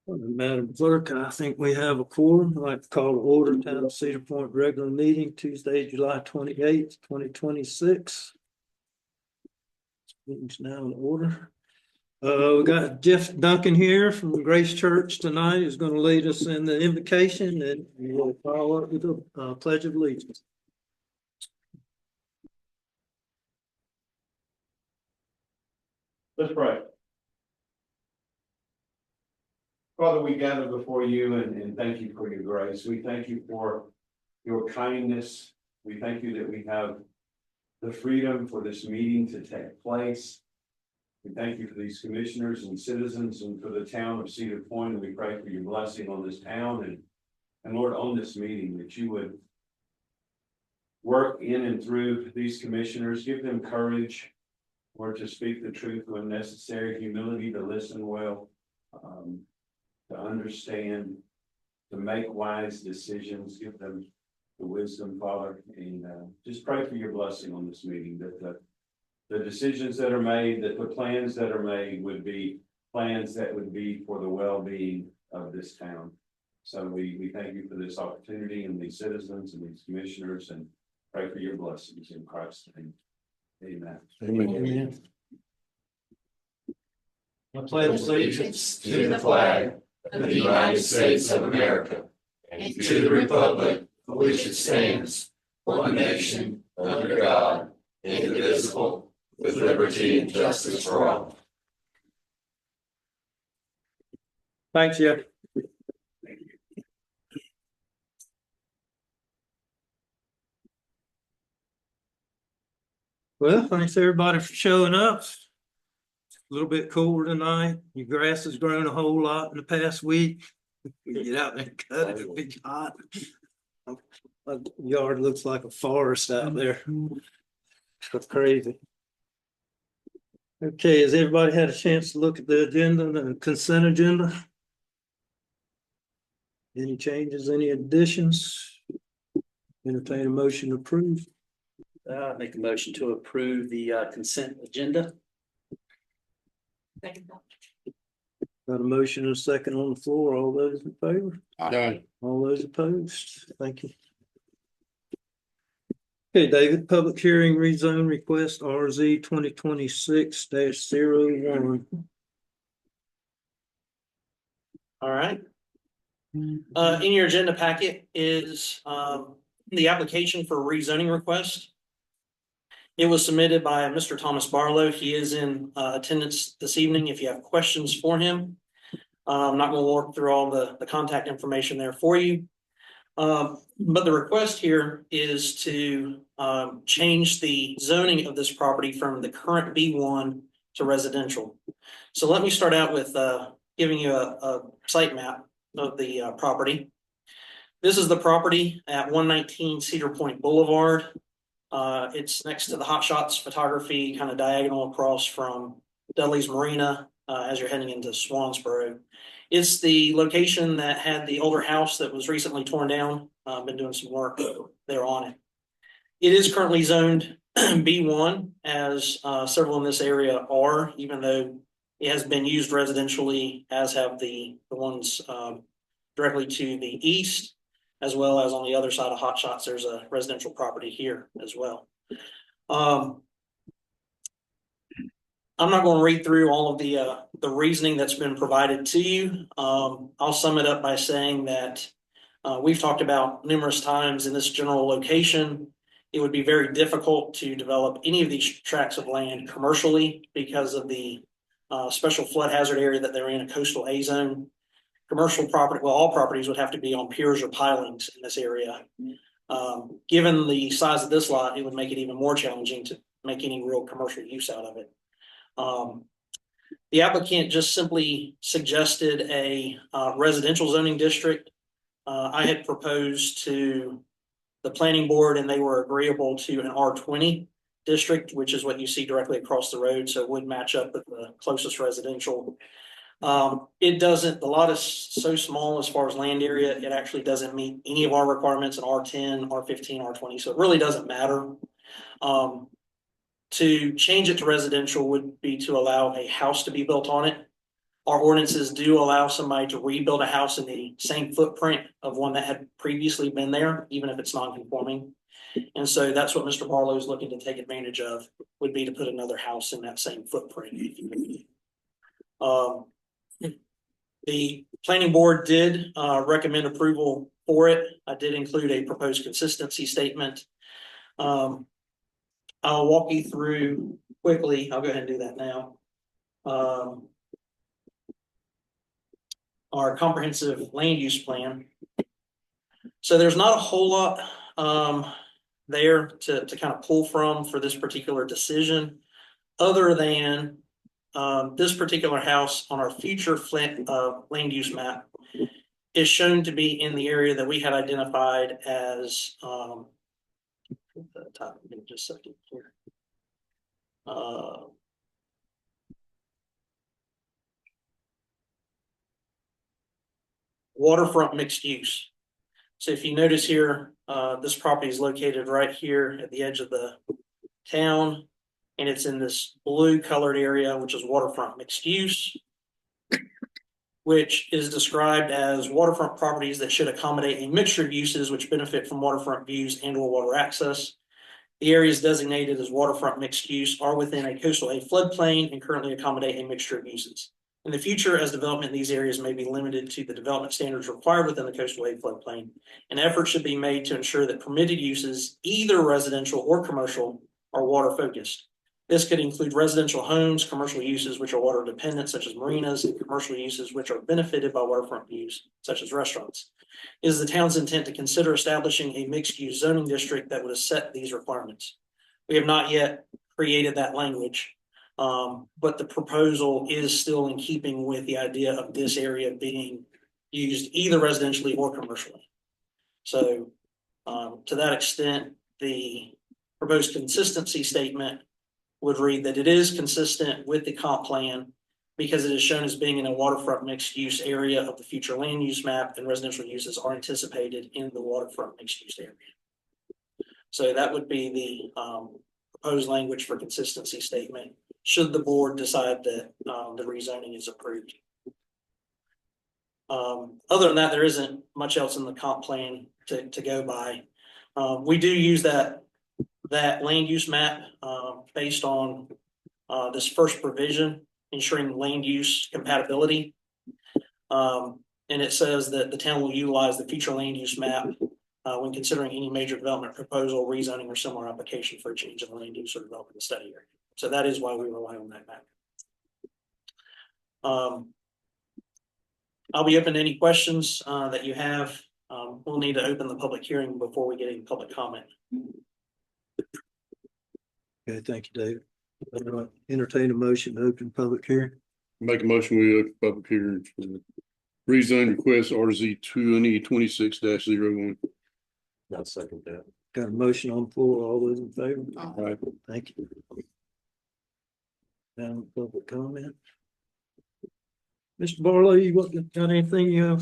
Madam Clerk, I think we have a quorum. I'd like to call to order Town of Cedar Point regular meeting Tuesday, July 28th, 2026. Meeting's now in order. We got Jeff Duncan here from Grace Church tonight, who's going to lead us in the invocation, and we'll follow up with the Pledge of Allegiance. Let's pray. Father, we gather before you and thank you for your grace. We thank you for your kindness. We thank you that we have the freedom for this meeting to take place. We thank you for these commissioners and citizens and for the town of Cedar Point. And we pray for your blessing on this town and Lord, on this meeting, that you would work in and through these commissioners, give them courage, Lord, to speak the truth when necessary, humility to listen well, to understand, to make wise decisions, give them the wisdom, Father, and just pray for your blessing on this meeting, that the decisions that are made, that the plans that are made would be plans that would be for the well-being of this town. So we thank you for this opportunity and these citizens and these commissioners, and pray for your blessings in Christ's name. Amen. Amen. I pledge allegiance to the flag of the United States of America and to the republic for which it stands, one nation, under God, indivisible, with liberty and justice for all. Thanks, Jeff. Well, thanks everybody for showing up. It's a little bit cooler tonight. Your grass has grown a whole lot in the past week. You get out there and cut it, it'll be hot. My yard looks like a forest out there. It's crazy. Okay, has everybody had a chance to look at the agenda and the consent agenda? Any changes, any additions? Entertain a motion to approve. Make a motion to approve the consent agenda. Got a motion and a second on the floor. All those in favor? Aye. All those opposed? Thank you. Okay, David, public hearing rezone request RZ 2026-01. All right. In your agenda packet is the application for rezoning request. It was submitted by Mr. Thomas Barlow. He is in attendance this evening if you have questions for him. I'm not going to walk through all the contact information there for you. But the request here is to change the zoning of this property from the current B1 to residential. So let me start out with giving you a site map of the property. This is the property at 119 Cedar Point Boulevard. It's next to the Hot Shots Photography, kind of diagonal across from Dudley's Marina as you're heading into Swansboro. It's the location that had the older house that was recently torn down. Been doing some work there on it. It is currently zoned B1, as several in this area are, even though it has been used residentially, as have the ones directly to the east, as well as on the other side of Hot Shots. There's a residential property here as well. I'm not going to read through all of the reasoning that's been provided to you. I'll sum it up by saying that we've talked about numerous times in this general location, it would be very difficult to develop any of these tracts of land commercially because of the special flood hazard area that they're in, a coastal A zone. Commercial property, well, all properties would have to be on piers or pilings in this area. Given the size of this lot, it would make it even more challenging to make any real commercial use out of it. The applicant just simply suggested a residential zoning district. I had proposed to the planning board and they were agreeable to an R20 district, which is what you see directly across the road. So it would match up with the closest residential. It doesn't, the lot is so small as far as land area, it actually doesn't meet any of our requirements in R10, R15, R20. So it really doesn't matter. To change it to residential would be to allow a house to be built on it. Our ordinances do allow somebody to rebuild a house in the same footprint of one that had previously been there, even if it's non-conforming. And so that's what Mr. Barlow is looking to take advantage of, would be to put another house in that same footprint. The planning board did recommend approval for it. I did include a proposed consistency statement. I'll walk you through quickly. I'll go ahead and do that now. Our comprehensive land use plan. So there's not a whole lot there to kind of pull from for this particular decision, other than this particular house on our future land use map is shown to be in the area that we had identified as just a second here. Waterfront mixed use. So if you notice here, this property is located right here at the edge of the town, and it's in this blue colored area, which is waterfront mixed use, which is described as waterfront properties that should accommodate a mixture of uses which benefit from waterfront views and or water access. The areas designated as waterfront mixed use are within a coastal A floodplain and currently accommodate a mixture of uses. In the future, as development in these areas may be limited to the development standards required within the coastal A floodplain, an effort should be made to ensure that permitted uses, either residential or commercial, are water focused. This could include residential homes, commercial uses which are water dependent, such as marinas, and commercial uses which are benefited by waterfront views, such as restaurants. It is the town's intent to consider establishing a mixed-use zoning district that would set these requirements. We have not yet created that language, but the proposal is still in keeping with the idea of this area being used either residentially or commercially. So to that extent, the proposed consistency statement would read that it is consistent with the comp plan because it is shown as being in a waterfront mixed use area of the future land use map, and residential uses are anticipated in the waterfront mixed use area. So that would be the proposed language for consistency statement, should the board decide that the rezoning is approved. Other than that, there isn't much else in the comp plan to go by. We do use that land use map based on this first provision, ensuring land use compatibility. And it says that the town will utilize the future land use map when considering any major development proposal, rezoning, or similar application for a change in the land use or development study area. So that is why we rely on that map. I'll be open to any questions that you have. We'll need to open the public hearing before we get any public comment. Okay, thank you, David. Entertain a motion to open public hearing. Make a motion, we open public hearing for the rezone request RZ 2026-01. I'll second that. Got a motion on the floor. All those in favor? All right. Thank you. Now, public comment. Mr. Barlow, got anything you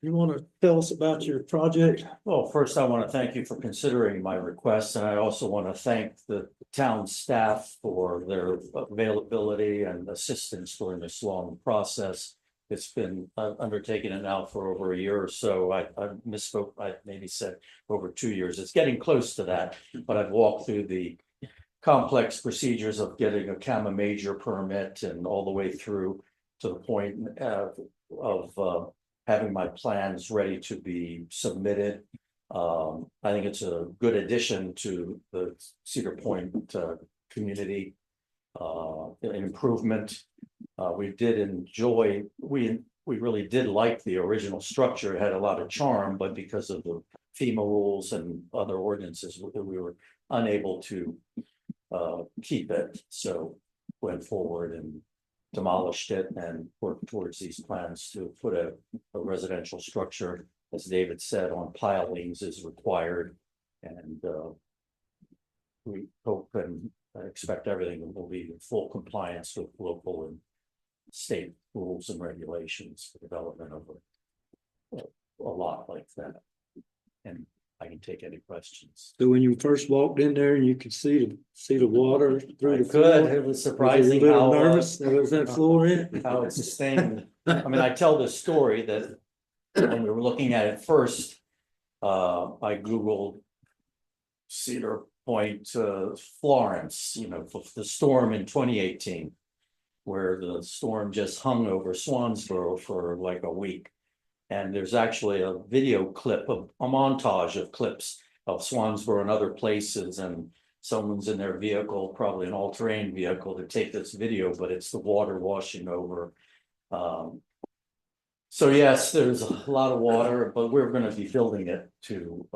want to tell us about your project? Well, first, I want to thank you for considering my request, and I also want to thank the town staff for their availability and assistance during this long process. It's been undertaken now for over a year or so. I misspoke. I maybe said over 2 years. It's getting close to that, but I've walked through the complex procedures of getting a CAMA major permit and all the way through to the point of having my plans ready to be submitted. I think it's a good addition to the Cedar Point community, an improvement. We did enjoy, we really did like the original structure. It had a lot of charm, but because of the FEMA rules and other ordinances, we were unable to keep it. So went forward and demolished it and worked towards these plans to put a residential structure, as David said, on pilings is required. And we hope and expect everything will be in full compliance with local and state rules and regulations for development of a lot like that. And I can take any questions. So when you first walked in there and you could see the water through the Good, floor. it was Was you a surprising little how, nervous? There was that floor in? how it's sustained. I mean, I tell this story that when we were looking at it first, I Googled Cedar Point, Florence, for the storm in 2018, where the storm just hung over Swansboro for like a week. And there's actually a video clip of a montage of clips of Swansboro and other places, and someone's in their vehicle, probably an all-terrain vehicle, to take this video, but it's the water washing over. So yes, there's a lot of water, but we're going to be building it to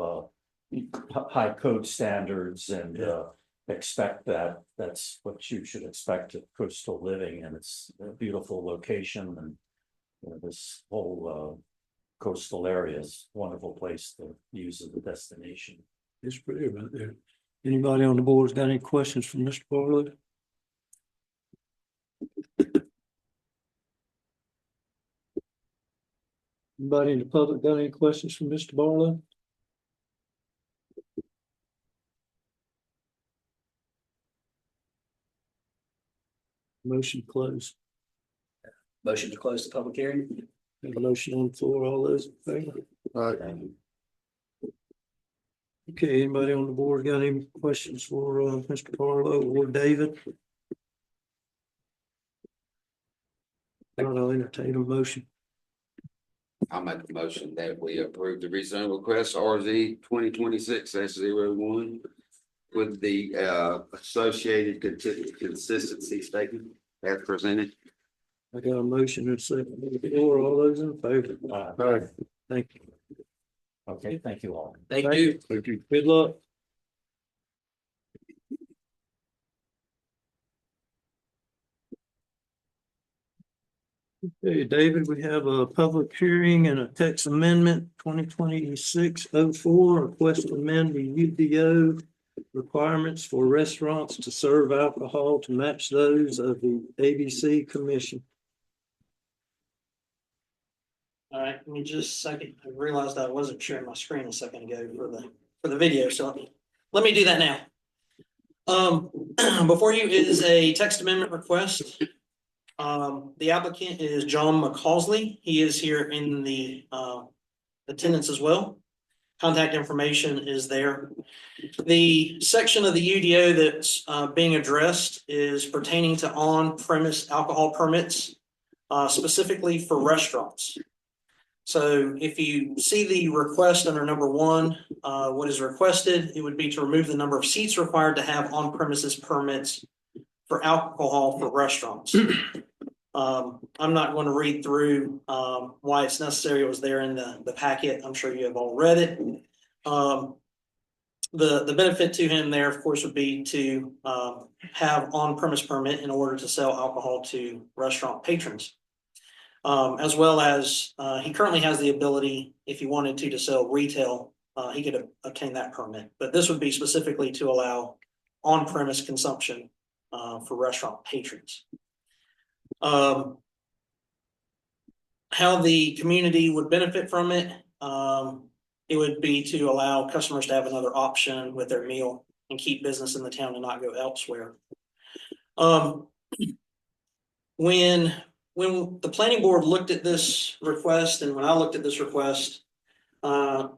high code standards, and expect that. That's what you should expect of coastal living, and it's a beautiful location, and this whole coastal area is a wonderful place to use as a destination. It's pretty right there. Anybody on the board's got any questions for Mr. Barlow? Anybody in the public got any questions for Mr. Barlow? Motion closed. Motion to close the public hearing. Have a motion on the floor. All those in favor? Okay, anybody on the board got any questions for Mr. Barlow or David? I'll entertain a motion. I'll make the motion that we approve the rezone request RZ 2026-01 with the associated consistency statement as presented. I got a motion and a second on the floor. All those in favor? Thank you. Okay, thank you all. Thank you. Thank you. Good luck. Okay, David, we have a public hearing and a text amendment 2026-04, request to amend the UDO requirements for restaurants to serve alcohol to match those of the ABC Commission. All right, give me just a second. I realized I wasn't sharing my screen a second ago for the video, so let me do that now. Before you is a text amendment request. The applicant is John McCausland. He is here in the attendance as well. Contact information is there. The section of the UDO that's being addressed is pertaining to on-premise alcohol permits, specifically for restaurants. So if you see the request under number 1, what is requested, it would be to remove the number of seats required to have on-premises permits for alcohol for restaurants. I'm not going to read through why it's necessary. It was there in the packet. I'm sure you have all read it. The benefit to him there, of course, would be to have on-premise permit in order to sell alcohol to restaurant patrons. As well as he currently has the ability, if he wanted to sell retail, he could obtain that permit. But this would be specifically to allow on-premise consumption for restaurant patrons. How the community would benefit from it, it would be to allow customers to have another option with their meal and keep business in the town and not go elsewhere. When the planning board looked at this request, and when I looked at this request,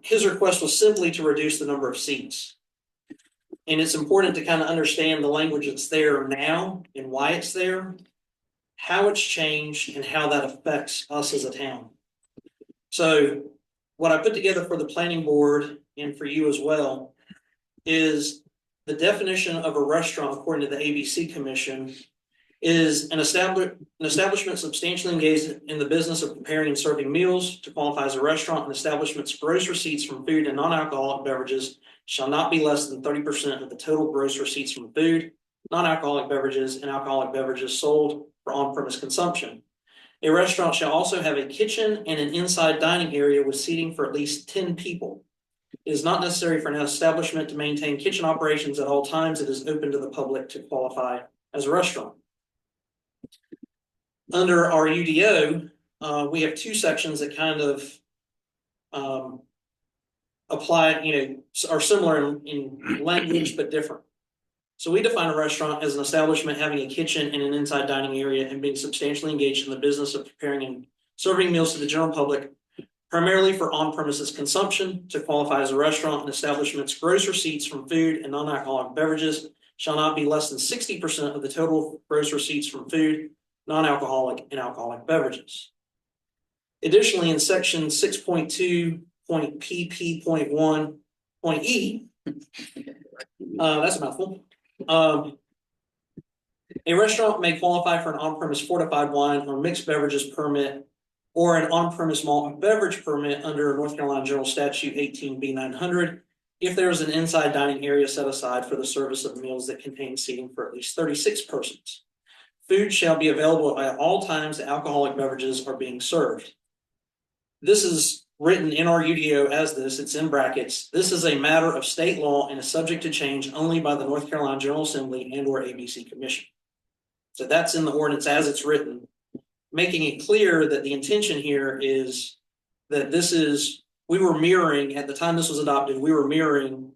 his request was simply to reduce the number of seats. And it's important to kind of understand the language that's there now and why it's there, how it's changed, and how that affects us as a town. So what I put together for the planning board and for you as well is the definition of a restaurant according to the ABC Commission is an establishment substantially engaged in the business of preparing and serving meals. To qualify as a restaurant, an establishment's gross receipts from food and non-alcoholic beverages shall not be less than 30% of the total gross receipts from food, non-alcoholic beverages, and alcoholic beverages sold for on-premise consumption. A restaurant shall also have a kitchen and an inside dining area with seating for at least 10 people. It is not necessary for an establishment to maintain kitchen operations at all times. It is open to the public to qualify as a restaurant. Under our UDO, we have 2 sections that kind of apply, are similar in language, but different. So we define a restaurant as an establishment having a kitchen and an inside dining area and being substantially engaged in the business of preparing and serving meals to the general public, primarily for on-premises consumption. To qualify as a restaurant, an establishment's gross receipts from food and non-alcoholic beverages shall not be less than 60% of the total gross receipts from food, non-alcoholic, and alcoholic beverages. Additionally, in section 6.2.pp.1.e, that's a mouthful. A restaurant may qualify for an on-premise fortified wine or mixed beverages permit or an on-premise malt and beverage permit under North Carolina General Statute 18B 900 if there is an inside dining area set aside for the service of meals that contain seating for at least 36 persons. Food shall be available at all times that alcoholic beverages are being served. This is written in our UDO as this, it's in brackets. This is a matter of state law and is subject to change only by the North Carolina General Assembly and or ABC Commission. So that's in the ordinance as it's written, making it clear that the intention here is that we were mirroring, at the time this was adopted, we were mirroring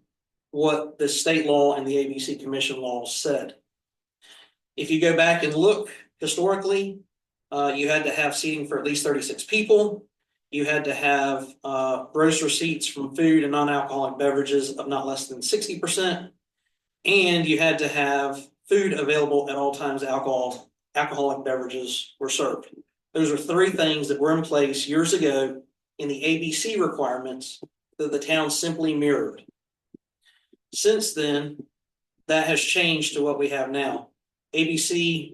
what the state law and the ABC Commission laws said. If you go back and look historically, you had to have seating for at least 36 people. You had to have gross receipts from food and non-alcoholic beverages of not less than 60%. And you had to have food available at all times alcoholic beverages were served. Those are three things that were in place years ago in the ABC requirements that the town simply mirrored. Since then, that has changed to what we have now. ABC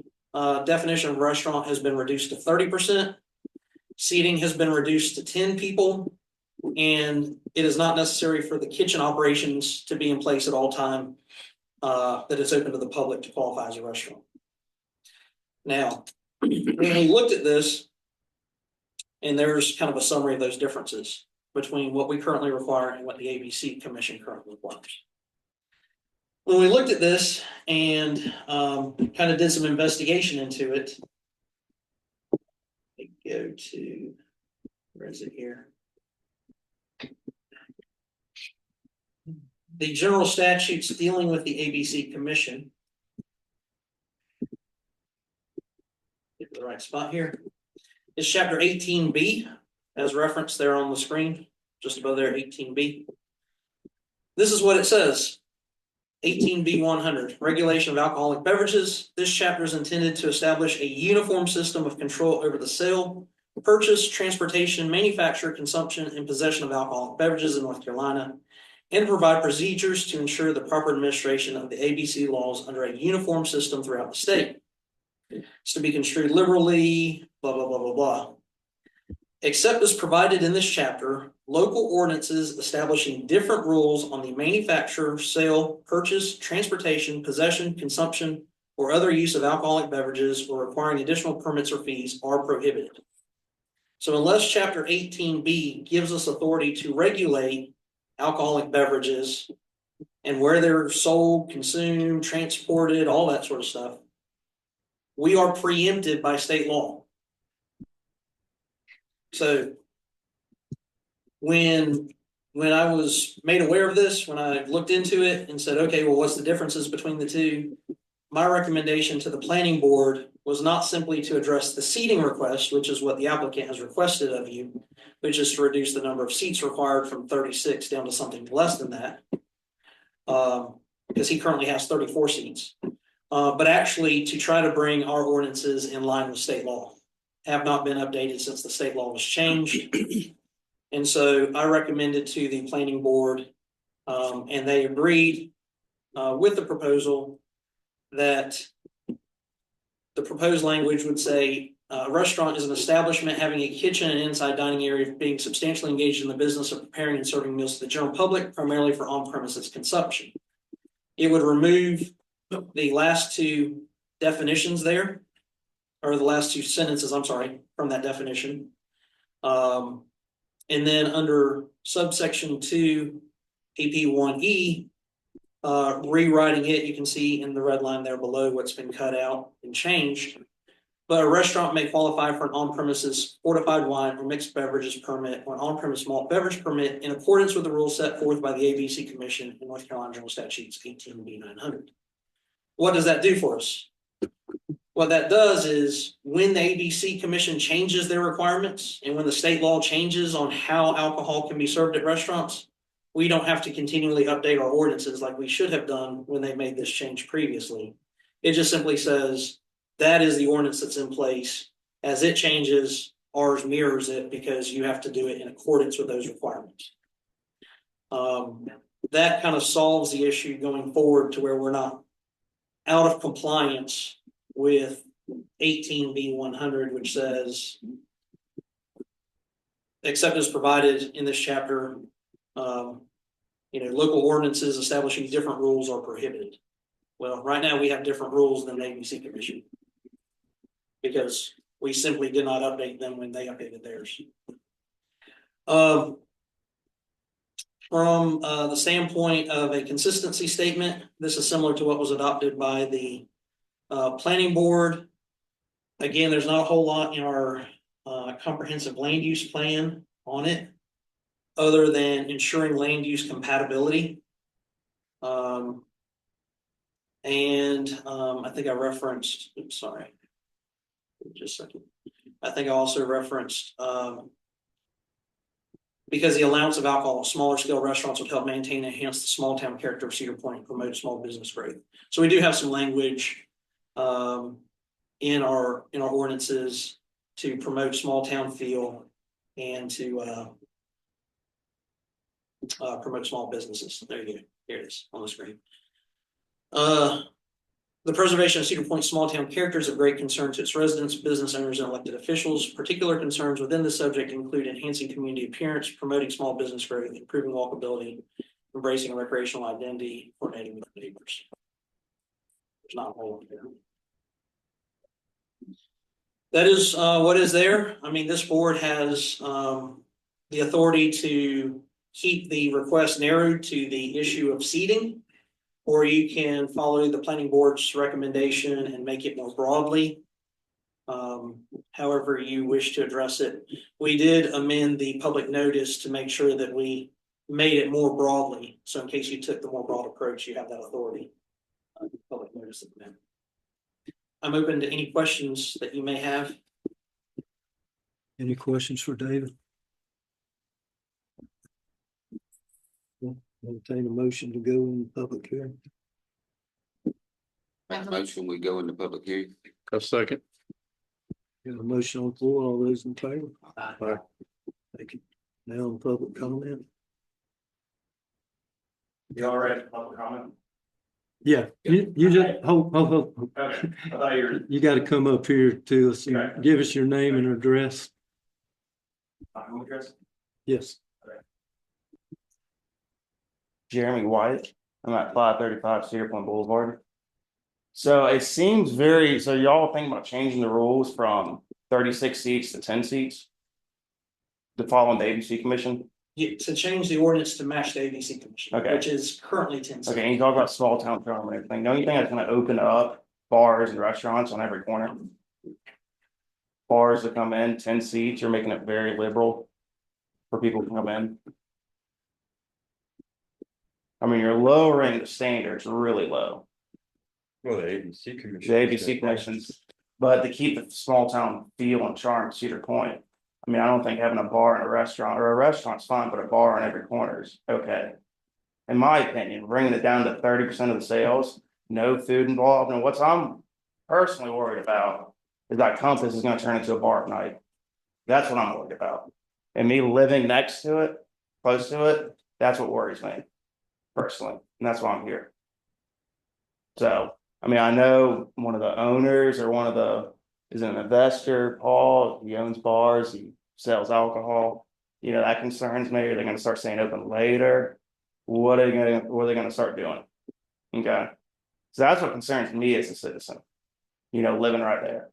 definition of restaurant has been reduced to 30%. Seating has been reduced to 10 people, and it is not necessary for the kitchen operations to be in place at all time that it's open to the public to qualify as a restaurant. Now, when we looked at this, and there's kind of a summary of those differences between what we currently require and what the ABC Commission currently requires. When we looked at this and kind of did some investigation into it, go to, where is it here? The general statutes dealing with the ABC Commission. Get to the right spot here. It's chapter 18B, as referenced there on the screen, just above there, 18B. This is what it says. 18B 100, regulation of alcoholic beverages. This chapter is intended to establish a uniform system of control over the sale, purchase, transportation, manufacture, consumption, and possession of alcoholic beverages in North Carolina, and provide procedures to ensure the proper administration of the ABC laws under a uniform system throughout the state. It's to be construed liberally, blah, blah, blah, blah, blah. Except as provided in this chapter, local ordinances establishing different rules on the manufacture, sale, purchase, transportation, possession, consumption, or other use of alcoholic beverages or requiring additional permits or fees are prohibited. So unless chapter 18B gives us authority to regulate alcoholic beverages and where they're sold, consumed, transported, all that sort of stuff, we are preempted by state law. So when I was made aware of this, when I looked into it and said, okay, well, what's the differences between the two? My recommendation to the planning board was not simply to address the seating request, which is what the applicant has requested of you, which is to reduce the number of seats required from 36 down to something less than that, because he currently has 34 seats, but actually to try to bring our ordinances in line with state law. Have not been updated since the state law was changed. And so I recommended to the planning board, and they agreed with the proposal that the proposed language would say a restaurant is an establishment having a kitchen and inside dining area being substantially engaged in the business of preparing and serving meals to the general public, primarily for on-premises consumption. It would remove the last two definitions there, or the last two sentences, I'm sorry, from that definition. And then under subsection 2, PP1E, rewriting it, you can see in the red line there below what's been cut out and changed. But a restaurant may qualify for an on-premises fortified wine or mixed beverages permit or an on-premise malt beverage permit in accordance with the rules set forth by the ABC Commission in North Carolina General Statutes 18B 900. What does that do for us? What that does is when the ABC Commission changes their requirements and when the state law changes on how alcohol can be served at restaurants, we don't have to continually update our ordinances like we should have done when they made this change previously. It just simply says that is the ordinance that's in place. As it changes, ours mirrors it because you have to do it in accordance with those requirements. That kind of solves the issue going forward to where we're not out of compliance with 18B 100, which says, except as provided in this chapter, local ordinances establishing different rules are prohibited. Well, right now we have different rules than the ABC Commission because we simply did not update them when they updated theirs. From the standpoint of a consistency statement, this is similar to what was adopted by the planning board. Again, there's not a whole lot in our comprehensive land use plan on it, other than ensuring land use compatibility. I think I referenced, oops, sorry, just a second. I think I also referenced because the allowance of alcohol in smaller scale restaurants would help maintain and enhance the small town character of Cedar Point and promote small business growth. So we do have some language in our ordinances to promote small town feel and to promote small businesses. There you go. Here it is on the screen. The preservation of Cedar Point's small town character is of great concern to its residents, business owners, and elected officials. Particular concerns within the subject include enhancing community appearance, promoting small business growth, improving walkability, embracing a recreational identity, coordinating with neighbors. There's not a whole lot there. That is what is there. I mean, this board has the authority to keep the request narrowed to the issue of seating, or you can follow the planning board's recommendation and make it more broadly. However you wish to address it. We did amend the public notice to make sure that we made it more broadly. So in case you took the more broad approach, you have that authority. Public notice amendment. I'm open to any questions that you may have. Any questions for David? Entertain a motion to go in public hearing. Make a motion, we go into public hearing. A second. Got a motion on the floor. All those in favor? Aye. Thank you. Now on public comment. You all ready for public comment? Yeah, you just hold. Okay, I thought you were. You got to come up here to us and Okay. give us your name and address. Home address? Yes. Jeremy White. I'm at 535 Cedar Point Boulevard. So it seems very, so y'all think about changing the rules from 36 seats to 10 seats? To follow the ABC Commission? Yeah, to change the ordinance to match the ABC Commission, Okay. which is currently 10 seats. Okay, and you talk about small town charm and everything. Don't you think that's gonna open up bars and restaurants on every corner? Bars that come in, 10 seats, you're making it very liberal for people to come in. I mean, you're lowering the standards really low. Well, the ABC Commission. The ABC commissions, but to keep the small town feel and charm of Cedar Point. I mean, I don't think having a bar and a restaurant, or a restaurant's fine, but a bar on every corner is okay. In my opinion, bringing it down to 30% of the sales, no food involved, and what I'm personally worried about is that Compass is gonna turn into a bar at night. That's what I'm worried about. And me living next to it, close to it, that's what worries me personally, and that's why I'm here. So, I mean, I know one of the owners or one of the, is an investor, Paul, he owns bars, he sells alcohol. You know, that concerns me. Are they gonna start staying open later? What are they gonna start doing? Okay, so that's what concerns me as a citizen, you know, living right there.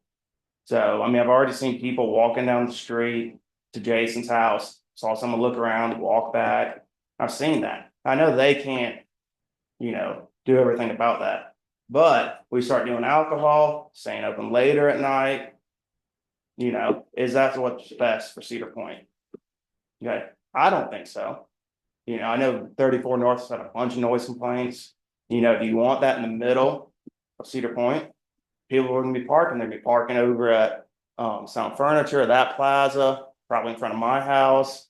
So, I mean, I've already seen people walking down the street to Jason's house, saw someone look around, walk back. I've seen that. I know they can't, you know, do everything about that. But we start doing alcohol, staying open later at night, You know, is that what's best for Cedar Point? Okay, I don't think so. You know, I know 34 North has had a bunch of noise complaints. You know, do you want that in the middle of Cedar Point? People are gonna be parking, they're gonna be parking over at Sound Furniture, that plaza, probably in front of my house.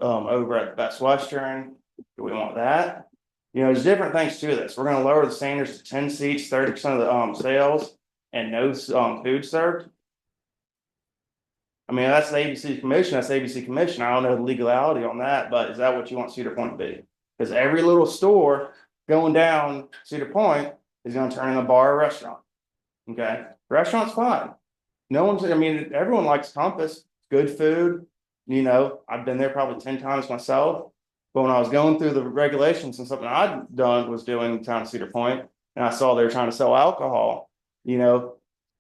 Over at Best Western, do we want that? You know, there's different things to this. We're gonna lower the standards to 10 seats, 30% of the sales, and no food served. I mean, that's the ABC commission, that's the ABC commission. I don't know the legality on that, but is that what you want Cedar Point to be? Because every little store going down Cedar Point is gonna turn into a bar or restaurant. Okay, restaurant's fine. No one's, I mean, everyone likes Compass, good food. You know, I've been there probably 10 times myself. But when I was going through the regulations and something I'd done was doing in town of Cedar Point, and I saw they were trying to sell alcohol, you know,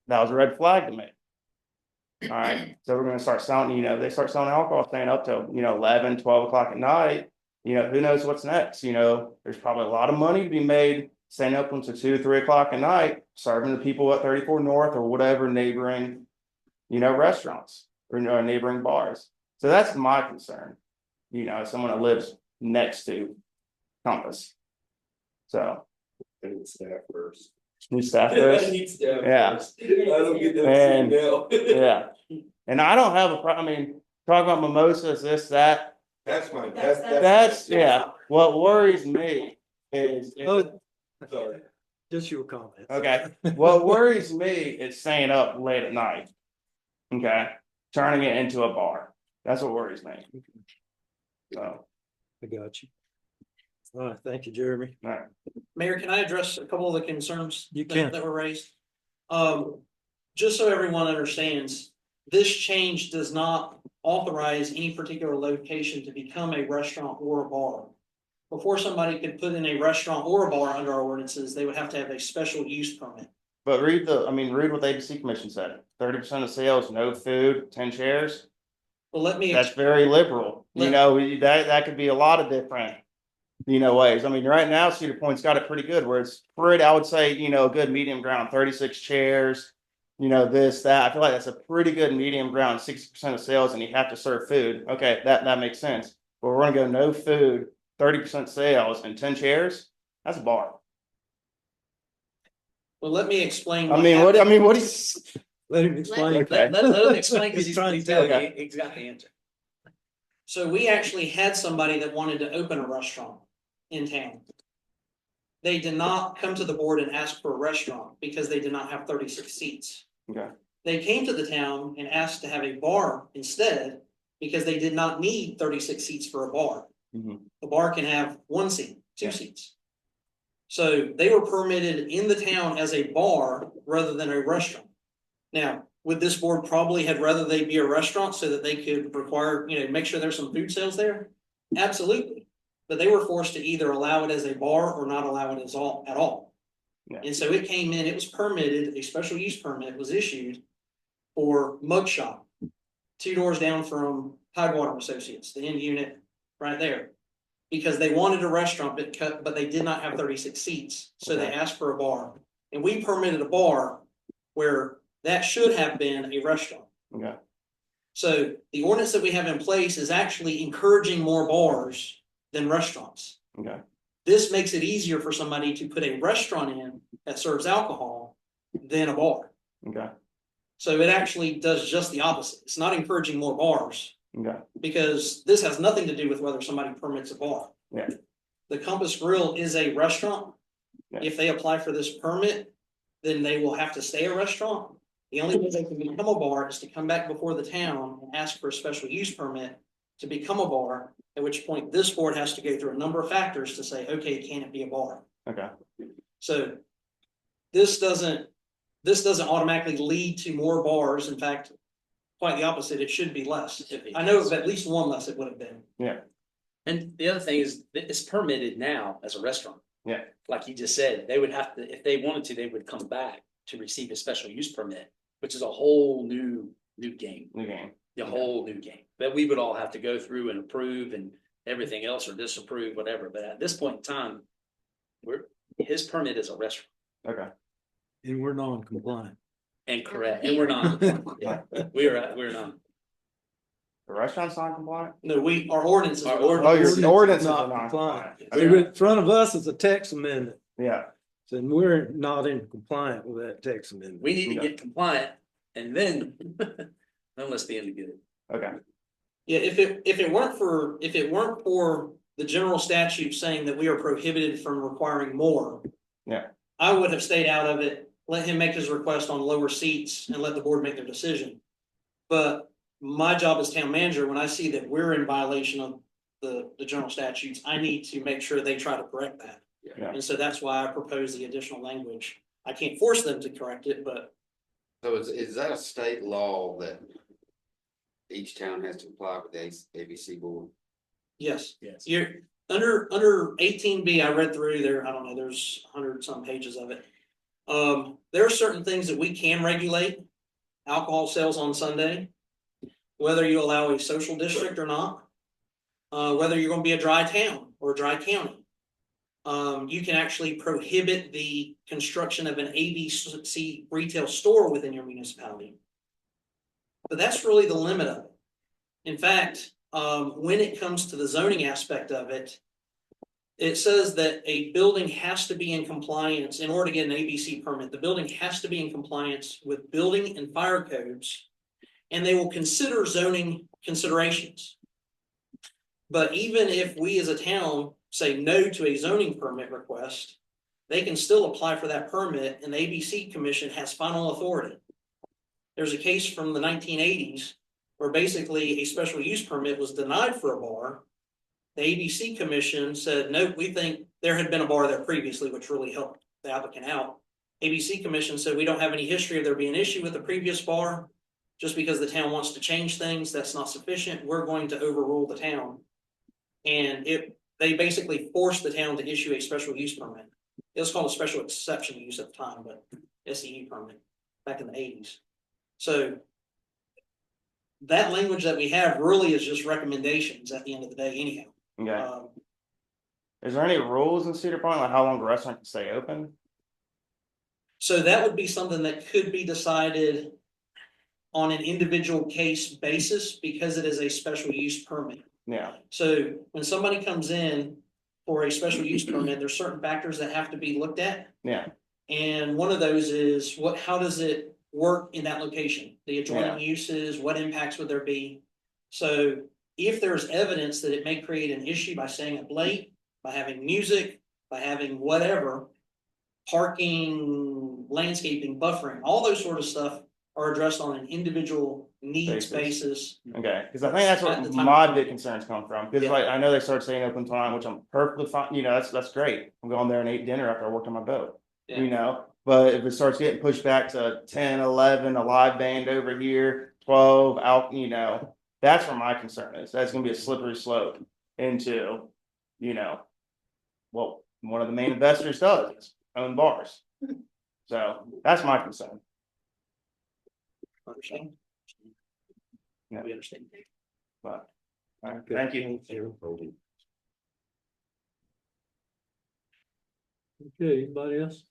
that was a red flag to me. All right, so we're gonna start selling, you know, they start selling alcohol staying up till, you know, 11, 12 o'clock at night. You know, who knows what's next? You know, there's probably a lot of money to be made staying up until 2, 3 o'clock at night, serving the people at 34 North or whatever neighboring, you know, restaurants or neighboring bars. So that's my concern. You know, as someone that lives next to Compass. So. And staff first. New staff first. Yeah. I don't get that And- email. Yeah. And I don't have a problem. I mean, talk about mimosas, this, that. That's fine. That's, yeah. What worries me is. Oh, Sorry. just your comment. Okay, what worries me is staying up late at night. Okay, turning it into a bar. That's what worries me. So, I got you. All right, thank you, Jeremy. all right. Mayor, can I address a couple of the concerns? You that- can. That were raised? Just so everyone understands, this change does not authorize any particular location to become a restaurant or a bar. Before somebody could put in a restaurant or a bar under our ordinances, they would have to have a special use permit. But read what the ABC Commission said. 30% of sales, no food, 10 chairs. Well, let me, That's very liberal. You know, that could be a lot of different, you know, ways. I mean, right now Cedar Point's got it pretty good where it's pretty, I would say, you know, a good medium ground, 36 chairs. You know, this, that. I feel like that's a pretty good medium ground, 60% of sales, and you have to serve food. Okay, that makes sense. But we're gonna go no food, 30% sales, and 10 chairs. That's a bar. well, let me explain. I mean, what is? Let him explain. Okay. Let him explain, because He's trying to he's tell telling you. you, he's got the answer. So we actually had somebody that wanted to open a restaurant in town. They did not come to the board and ask for a restaurant because they did not have 36 seats. Okay. They came to the town and asked to have a bar instead because they did not need 36 seats for a bar. Mhm. The bar can have 1 seat, 2 Yeah. seats. So they were permitted in the town as a bar rather than a restaurant. Now, would this board probably had rather they be a restaurant so that they could require, you know, make sure there's some food sales there? Absolutely. But they were forced to either allow it as a bar or not allow it at all. Yeah. And so it came in, it was permitted, a special use permit was issued for Mug Shop, 2 doors down from Tidewater Associates, the end unit right there. Because they wanted a restaurant, but they did not have 36 seats, so they asked for a bar. And we permitted a bar where that should have been a restaurant. Okay. So the ordinance that we have in place is actually encouraging more bars than restaurants. Okay. This makes it easier for somebody to put a restaurant in that serves alcohol than a bar. Okay. So it actually does just the opposite. It's not encouraging more bars Okay. because this has nothing to do with whether somebody permits a bar. Yeah. The Compass Grill is a restaurant. Yeah. If they apply for this permit, then they will have to stay a restaurant. The only way they can become a bar is to come back before the town and ask for a special use permit to become a bar, at which point this board has to go through a number of factors to say, okay, can it be a bar? Okay. So this doesn't automatically lead to more bars. In fact, quite the opposite, it should be less. I know of at least one less it would have been. Yeah. And the other thing is, that it's permitted now as a restaurant. Yeah. Like you just said, they would have to, if they wanted to, they would come back to receive a special use permit, which is a whole new game, New game. a whole new game that we would all have to go through and approve and everything else or disapprove, whatever. But at this point in time, his permit is a restaurant. Okay. And we're non-compliant. And correct, and we're not. Yeah, we're not. The restaurant's not compliant? No, our ordinances. Our Oh, your Ordinance ordinances not are not compliant. compliant. See, in front of us is a text amendment, Yeah, and we're not in compliant with that text amendment. We need to Okay. get compliant and then, then let's be able to get it. okay, Yeah, if it weren't for the general statute saying that we are prohibited from requiring more. Yeah. I would have stayed out of it, let him make his request on lower seats and let the board make their decision. But my job as town manager, when I see that we're in violation of the general statutes, I need to make sure they try to correct that. Yeah. And so that's why I propose the additional language. I can't force them to correct it, but So is that a state law that each town has to comply with the ABC board? yes. Yes. You're under 18B, I read through there, I don't know, there's 100 some pages of it. There are certain things that we can regulate. Alcohol sales on Sunday, whether you allow a social district or not, whether you're gonna be a dry town or a dry county. You can actually prohibit the construction of an ABC retail store within your municipality. But that's really the limit of it. In fact, when it comes to the zoning aspect of it, it says that a building has to be in compliance in order to get an ABC permit. The building has to be in compliance with building and fire codes, and they will consider zoning considerations. But even if we as a town say no to a zoning permit request, they can still apply for that permit, and the ABC Commission has final authority. There's a case from the 1980s where basically a special use permit was denied for a bar. The ABC Commission said, nope, we think there had been a bar there previously, which really helped the applicant out. ABC Commission said, we don't have any history of there being an issue with the previous bar. Just because the town wants to change things, that's not sufficient. We're going to overrule the town. And they basically forced the town to issue a special use permit. It was called a special exception use at the time, but SEU permit back in the 80s. So that language that we have really is just recommendations at the end of the day anyhow. okay. Is there any rules in Cedar Point, like how long the restaurant can stay open? So that would be something that could be decided on an individual case basis because it is a special use permit. Yeah, So when somebody comes in for a special use permit, there's certain factors that have to be looked at. yeah, And one of those is how does it work in that location? The adjoining uses, what impacts would there be? So if there's evidence that it may create an issue by staying up late, by having music, by having whatever, parking, landscaping, buffering, all those sort of stuff are addressed on an individual needs basis. okay, because I think that's At the what time my of- big concerns come from, because Yeah. like, I know they started staying open time, which I'm perfectly fine, you know, that's great. I'm going there and ate dinner after I worked on my boat, Yeah. you know? But if it starts getting pushed back to 10, 11, a live band over here, 12, out, you know, that's where my concern is. That's gonna be a slippery slope into, you know, well, one of the main investors does, is own bars. So that's my concern. Understand? Yeah. We understand. But, all right, thank you. Okay, anybody else?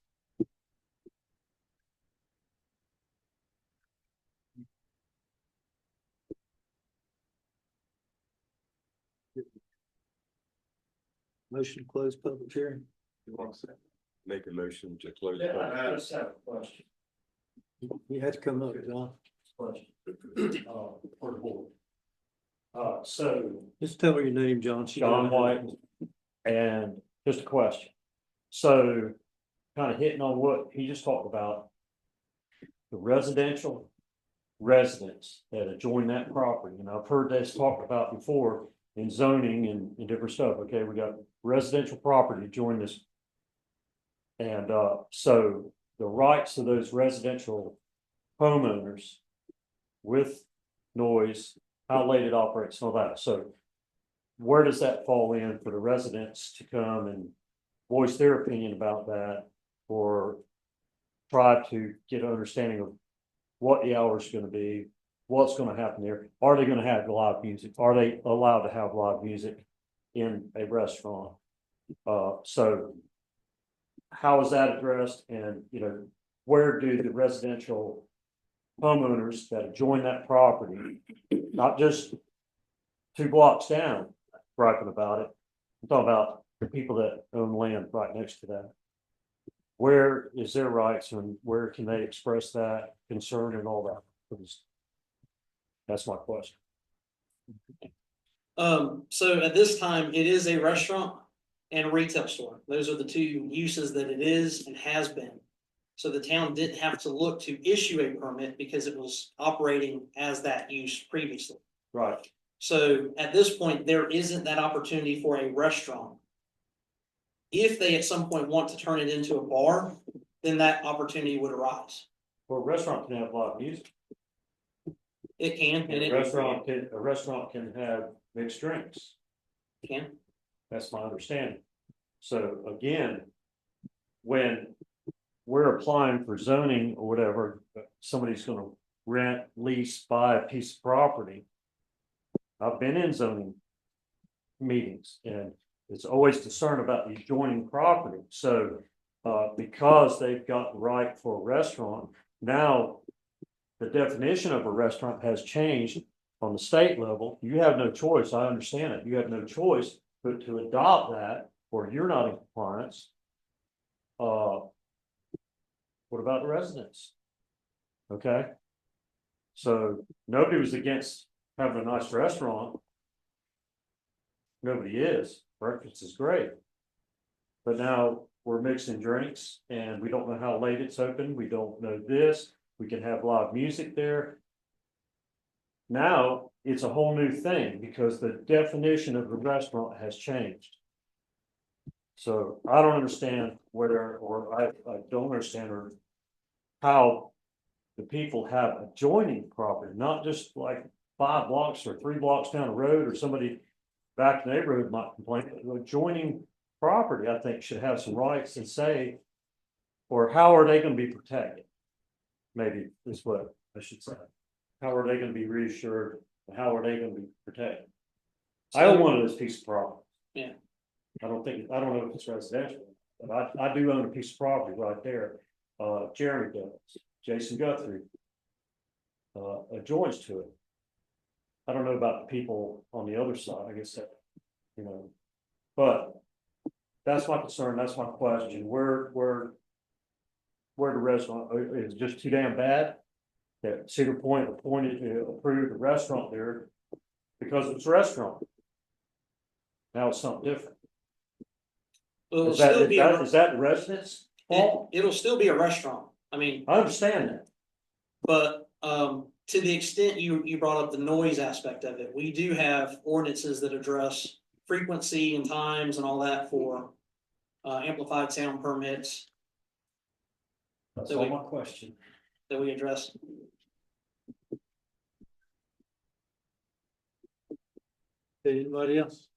Motion to close public hearing. Make a motion to close. just have a question. You had to come up, John. For the board. So Just tell her your name, John. John White, and just a question. So kind of hitting on what he just talked about. The residential residents that adjoin that property, and I've heard this talked about before in zoning and different stuff. Okay, we got residential property adjoin this. And so the rights of those residential homeowners with noise, how late it operates and all that. So where does that fall in for the residents to come and voice their opinion about that, or try to get an understanding of what the hours is going to be, what's going to happen there? Are they going to have live music? Are they allowed to have live music in a restaurant? So how is that addressed? And, you know, where do the residential homeowners that adjoin that property, not just 2 blocks down, griping about it. I'm talking about the people that own land right next to that. Where is their rights and where can they express that concern and all that? Because that's my question. So at this time, it is a restaurant and a retail store. Those are the two uses that it is and has been. So the town didn't have to look to issue a permit because it was operating as that use previously. Right. So at this point, there isn't that opportunity for a restaurant. If they at some point want to turn it into a bar, then that opportunity would arise. Well, a restaurant can have live music. It can, and A restaurant can have mixed drinks. can. That's my understanding. So again, when we're applying for zoning or whatever, somebody's gonna rent, lease, buy a piece of property. I've been in zoning meetings and it's always concern about the adjoining property. So because they've got the right for a restaurant, now the definition of a restaurant has changed on the state level. You have no choice. I understand it. You have no choice but to adopt that, or you're not in compliance. What about the residents? Okay. So nobody was against having a nice restaurant. Nobody is. Breakfast is great. But now we're mixing drinks and we don't know how late it's open. We don't know this. We can have live music there. Now it's a whole new thing because the definition of a restaurant has changed. So I don't understand I don't understand how the people have adjoining property, not just like 5 blocks or 3 blocks down the road, or somebody back in the neighborhood might complain. Adjoining property, I think, should have some rights and say, or how are they going to be protected? Maybe is what I should say. How are they going to be reassured? And how are they going to be protected? I own one of those pieces of property. Yeah. I don't know if it's residential, but I do own a piece of property right there. Jeremy does. Jason Guthrie adjoins to it. I don't know about the people on the other side. I guess that, but that's my concern. That's my question. Where the restaurant is just too damn bad that Cedar Point approved a restaurant there because it's a restaurant. Now it's something different. It'll Is that still be the residents' fault? it'll still be a restaurant. I mean, I understand that. but to the extent you brought up the noise aspect of it, we do have ordinances that address frequency and times and all that for amplified sound permits That's So all we- my question. that we address. Anybody else?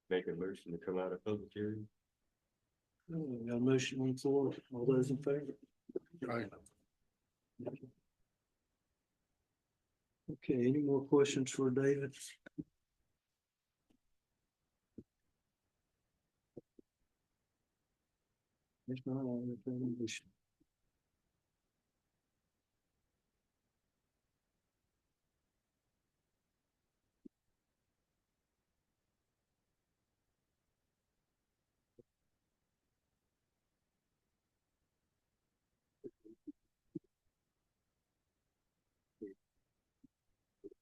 Make a motion to come out of public hearing. We got a motion on the floor. All those in favor? Right. Okay, any more questions for David? If not, I'll entertain a motion.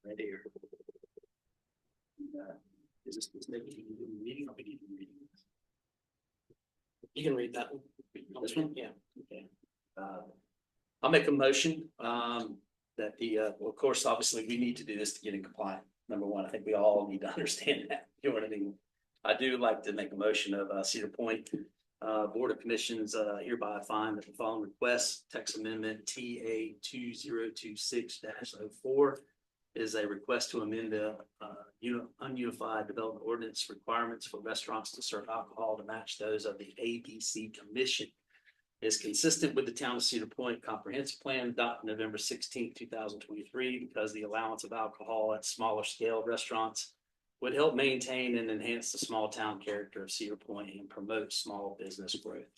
Right here. Is this making a meeting or we need to read? You can read that one. This one? Yeah. Okay. I'll make a motion, that well, of course, obviously, we need to do this to get in compliant. Number one, I think we all need to understand that. You know what I mean? I do like to make a motion of Cedar Point Board of Commissions hereby find that the following request, text amendment TA 2026-04 is a request to amend the ununified development ordinance requirements for restaurants to serve alcohol to match those of the ABC Commission. Is consistent with the Town of Cedar Point Comprehensive Plan adopted November 16, 2023, because the allowance of alcohol at smaller scale restaurants would help maintain and enhance the small town character of Cedar Point and promote small business growth.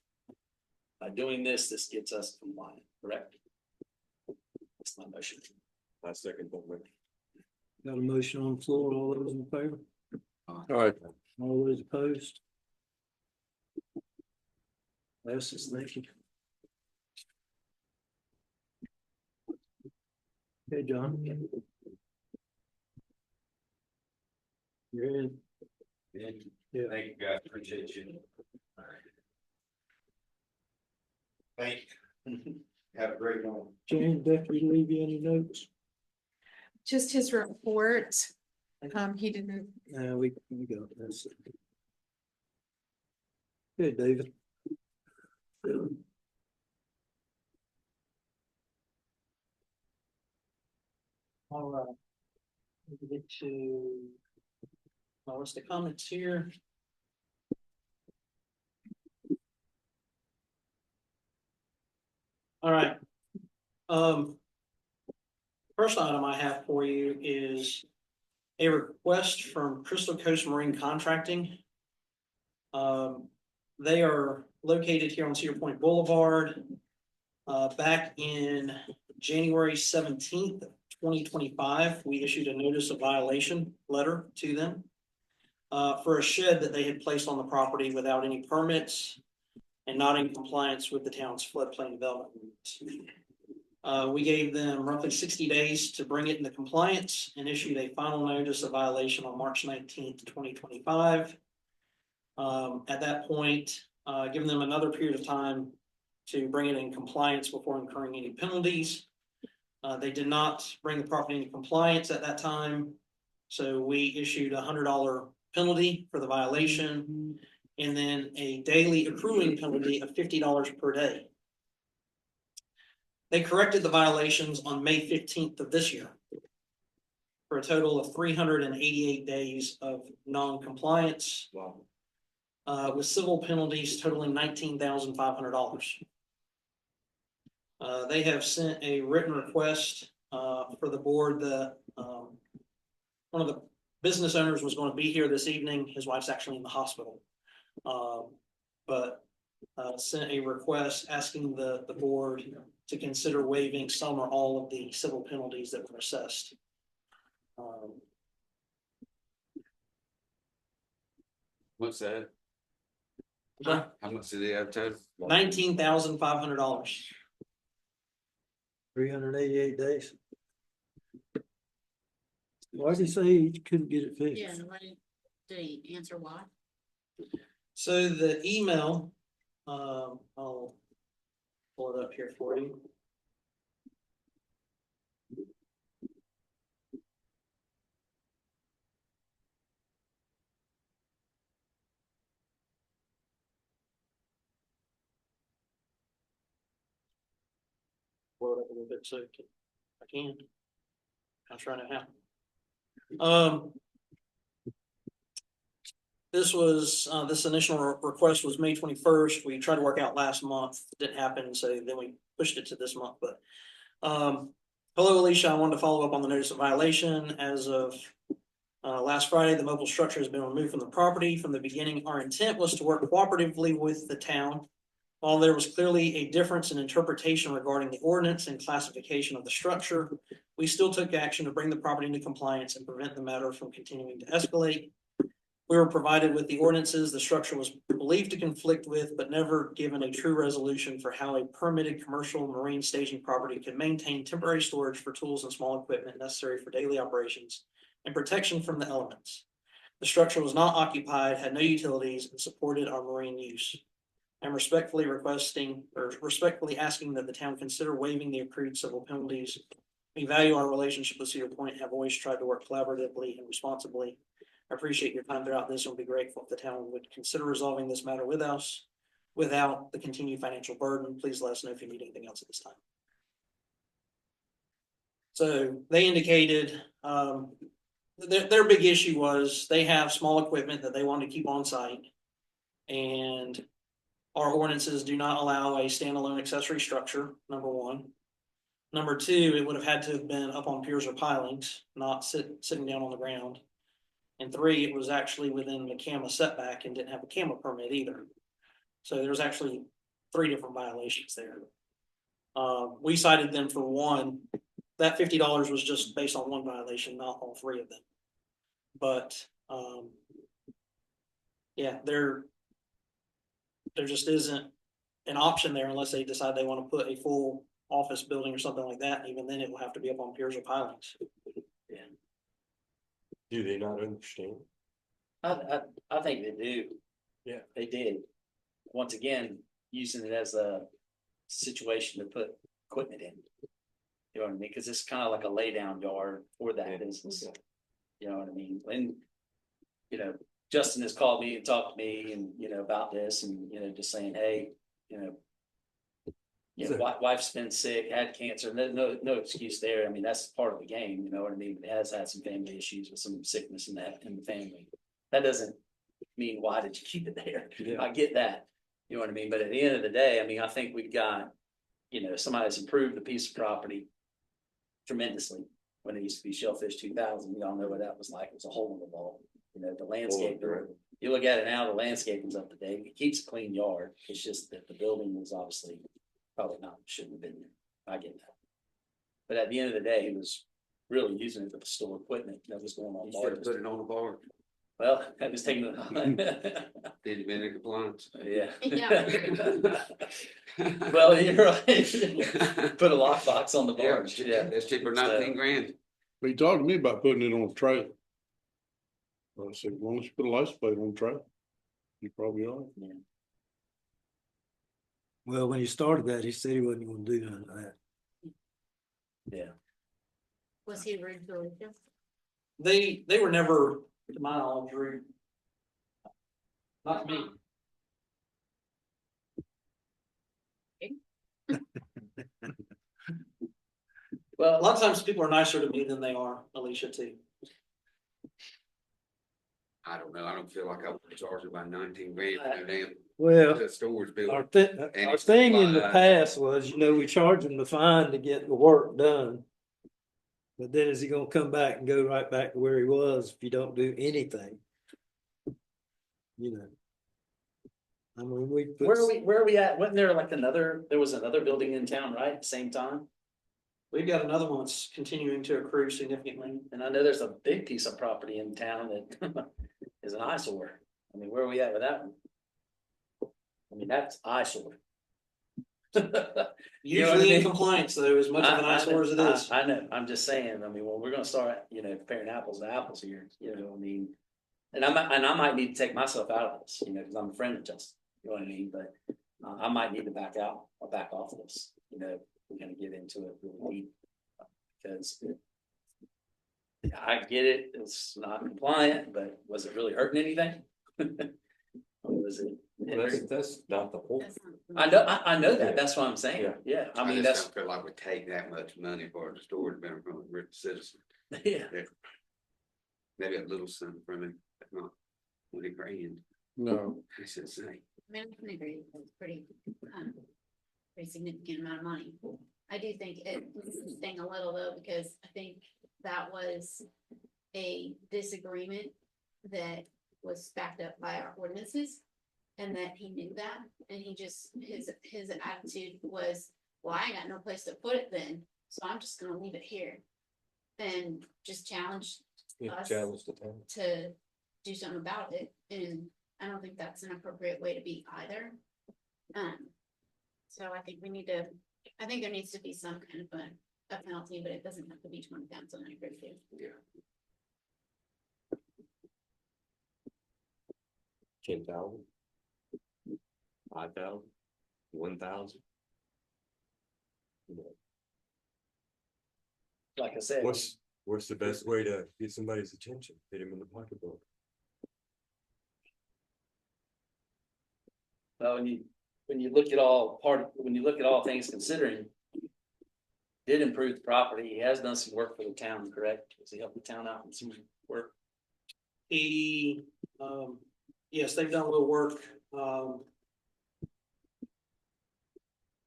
By doing this, this gets us compliant, correct? That's my motion. I second that motion. Got a motion on the floor. All those in favor? All right, All those opposed? Passes, thank you. Okay, John. You're in. Yeah. Thank you, guys. Appreciate you. Thank you. Have a great one. Jane, Becky, leave you any notes? Just his report. He didn't, No, we got this. Good, David. All right. We get to. What's the comments here? All right. First item I have for you is a request from Crystal Coast Marine Contracting. They are located here on Cedar Point Boulevard. Back in January 17th, 2025, we issued a notice of violation letter to them for a shed that they had placed on the property without any permits and not in compliance with the town's floodplain development agreement. We gave them roughly 60 days to bring it into compliance and issued a final notice of violation on March 19th, 2025. At that point, giving them another period of time to bring it in compliance before incurring any penalties. They did not bring the property into compliance at that time, so we issued a $100 penalty for the violation and then a daily accruing penalty of $50 per day. They corrected the violations on May 15th of this year for a total of 388 days of non-compliance. Wow. With civil penalties totaling $19,500. They have sent a written request for the board. One of the business owners was going to be here this evening. His wife's actually in the hospital. But sent a request asking the board to consider waiving some or all of the civil penalties that were assessed. What's that? Huh? How much did they have total? $19,500. 388 days. Why did he say he couldn't get it fixed? yeah, why did he answer why? So the email, I'll pull it up here for you. Blow it up a little bit so I can. I'll try to happen. This was, this initial request was May 21st. We tried to work out last month, didn't happen, so then we pushed it to this month, but. Hello, Alicia, I wanted to follow up on the notice of violation. As of last Friday, the mobile structure has been removed from the property. From the beginning, our intent was to work cooperatively with the town. While there was clearly a difference in interpretation regarding the ordinance and classification of the structure, we still took action to bring the property into compliance and prevent the matter from continuing to escalate. We were provided with the ordinances the structure was believed to conflict with, but never given a true resolution for how a permitted commercial marine staging property could maintain temporary storage for tools and small equipment necessary for daily operations and protection from the elements. The structure was not occupied, had no utilities, and supported our marine use. I'm respectfully asking that the town consider waiving the accrued civil penalties. We value our relationship with Cedar Point and have always tried to work collaboratively and responsibly. I appreciate your time throughout this and would be grateful if the town would consider resolving this matter with us without the continued financial burden. Please let us know if you need anything else at this time. So they indicated their big issue was they have small equipment that they want to keep on site, and our ordinances do not allow a standalone accessory structure, number one. Number two, it would have had to have been up on piers or pilings, not sitting down on the ground. And three, it was actually within the CAMA setback and didn't have a CAMA permit either. So there was actually three different violations there. We cited them for one. That $50 was just based on one violation, not all three of them. But, yeah, there just isn't an option there unless they decide they want to put a full office building or something like that. Even then, it will have to be up on piers or pilings. Yeah. Do they not understand? I think they do. Yeah. They did. Once again, using it as a situation to put equipment in. You know what I mean? Cause it's kind of like a laydown yard for that business. You know what I mean? When, you know, Justin has called me and talked to me and, you know, about this and, you know, just saying, hey, you know, wife's been sick, had cancer, no excuse there. I mean, that's part of the game, you know what I mean? It has had some family issues with some sickness in the family. That doesn't mean, why did you keep it there? Yeah. I get that, you know what I mean? But at the end of the day, I mean, I think we've got, you know, somebody's improved the piece of property tremendously. When it used to be Shellfish 2000, we all know what that was like. It was a hole in the wall. You know, the landscape, you look at it now, the landscaping's up to date. It keeps a clean yard. It's just that the building was obviously probably not, shouldn't have been there. I get that. But at the end of the day, he was really using it to store equipment that was going on. You should have put it on the bar. Well, I was taking it. Did it been in compliance? Yeah. Yeah. Well, you're right. Put a lockbox on the barge. Yeah. That's cheaper than 19 grand. He talked to me about putting it on a trailer. I said, why don't you put a license plate on the trailer? You probably are. Well, when he started that, he said he wasn't gonna do none of that. Yeah. Was he rude to Alicia? They were never, to my knowledge, rude. Not to me. Well, a lot of times people are nicer to me than they are Alicia too. I don't know. I don't feel like I would charge it by 19 grand for no damn Well, the store's built. our it's thing in the like- past was, you know, we charged him the fine to get the work done. But then is he gonna come back and go right back to where he was if you don't do anything? You know. I mean, we put. Where are we at? Wasn't there like there was another building in town, right? At the same time? We've got another one that's continuing to accrue significantly. And I know there's a big piece of property in town that is an eyesore. I mean, where are we at with that one? I mean, that's eyesore. Usually in compliance though, as much of an eyesore as it is. I know, I'm just saying, I mean, well, we're gonna start, you know, comparing apples to apples here, you know, I mean. And I might need to take myself out of this, you know, because I'm a friend of Justin, you know what I mean, but I might need to back out or back off of this, you know, we're gonna get into it really deep. Because I get it, it's not compliant, but was it really hurting anything? Or was it? That's not the whole. I know that, that's what I'm saying, yeah, I mean, just that's, don't feel like we take that much money for the store to be from a rich citizen. yeah. Maybe a little something from him, but not 20 grand. No, That's insane. I mean, I can agree, it's pretty significant amount of money. I do think it sting a little though, because I think that was a disagreement that was backed up by our ordinances. And that he knew that, and he just, his attitude was, well, I ain't got no place to put it then, so I'm just gonna leave it here. And just challenge us Challenge the town. to do something about it, and I don't think that's an appropriate way to be either. So I think I think there needs to be some kind of a penalty, but it doesn't have to be 20,000, I agree with you. Yeah. 10,000. 5,000. 1,000. Like I said. What's the best way to get somebody's attention? Hit him in the pocketbook. Well, when you look at all things considering. Did improve the property, he has done some work for the town, correct? Has he helped the town out with some work? He, yes, they've done a little work.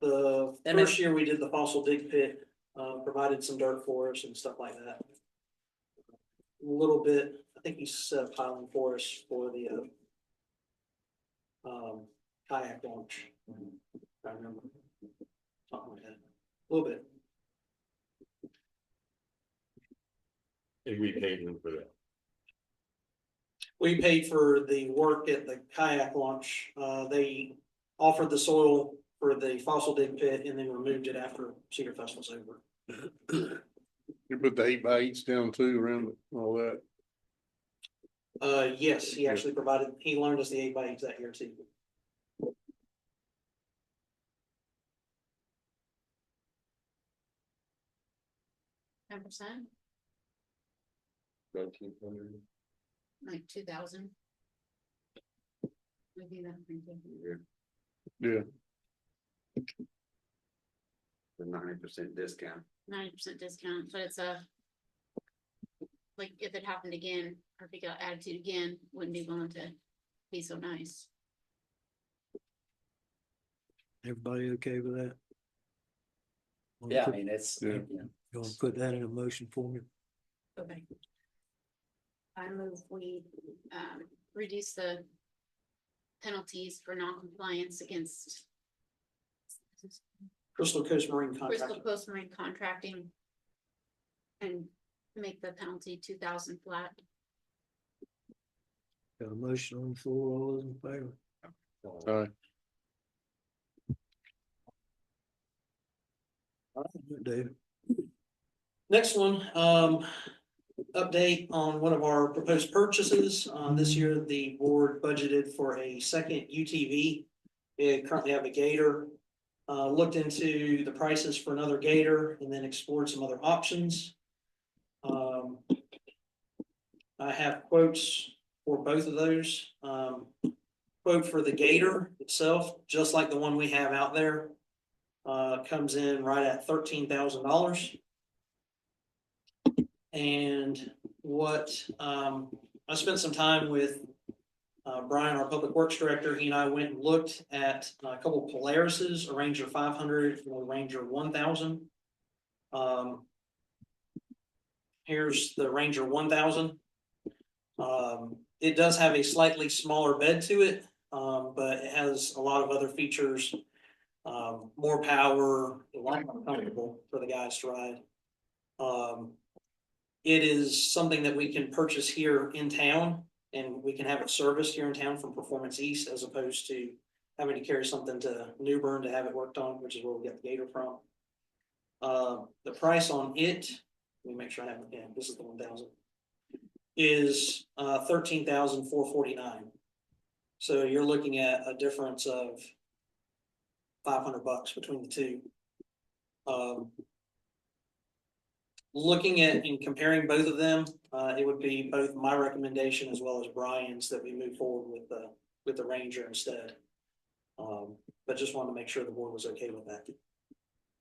The first year we did the fossil dig pit, provided some dirt for us and stuff like that. A little bit, I think he set a piling for us for the kayak launch. I remember. Something like that. A little bit. And we paid them for that. We paid for the work at the kayak launch. They offered the soil for the fossil dig pit and then removed it after Cedar Festival's over. You put the 8x8s down too around it, all that. Yes, he actually provided, he loaned us the 8x8s that year too. $10%, 1,900. like 2,000. We do that. Yeah, The 90% discount. 90% discount, but it's like if it happened again, or if it got added to again, wouldn't be willing to be so nice. Everybody okay with that? Yeah, I mean, it's, Yeah. you know, You wanna put that in a motion for me? Okay. I move we reduce the penalties for non-compliance against Crystal Coast Marine Crystal Contract. Coast Marine Contracting and make the penalty 2,000 flat. Got a motion on the floor, all those in favor? all right. David, Next one, update on one of our proposed purchases. This year, the board budgeted for a second UTV. We currently have a Gator. Looked into the prices for another Gator and then explored some other options. I have quotes for both of those. Quote for the Gator itself, just like the one we have out there, comes in right at $13,000. And what, I spent some time with Brian, our public works director. He and I went and looked at a couple Polarises, a Ranger 500 and a Ranger 1000. Here's the Ranger 1000. It does have a slightly smaller bed to it, but it has a lot of other features, more power, a lot more comfortable for the guys to ride. It is something that we can purchase here in town, and we can have it serviced here in town from Performance East, as opposed to having to carry something to New Bern to have it worked on, which is where we get the Gator from. The price on it, let me make sure I have it. Yeah, this is the 1000. Is $13,449. So you're looking at a difference of $500 between the two. Looking at and comparing both of them, it would be both my recommendation as well as Brian's that we move forward with the Ranger instead. But just wanted to make sure the board was okay with that.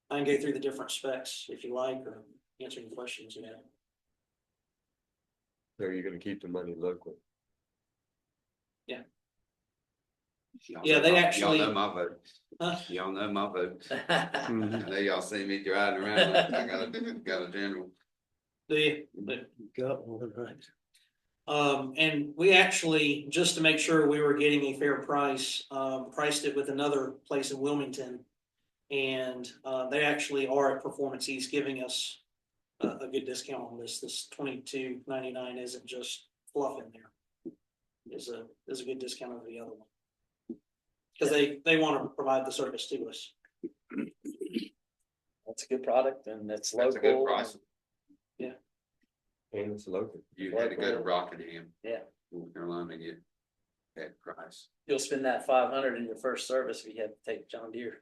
I can go through the different specs if you like, or answer any questions you have. So you're gonna keep the money local. Yeah, they actually. Y'all know my vote. Huh? Y'all know my vote. Mhm. I know y'all see me driving around. I got a general. got one, right? And we actually, just to make sure we were getting a fair price, priced it with another place in Wilmington. And they actually are at Performance East giving us a good discount on this. This $22.99 isn't just fluff in there. Is a good discount over the other one. Because they want to provide the service to us. that's a good product and it's That's a good local. price. And it's local. You had to go to Rockingham. Yeah. North Carolina to get that price. You'll spend that 500 in your first service if you have to take John Deere.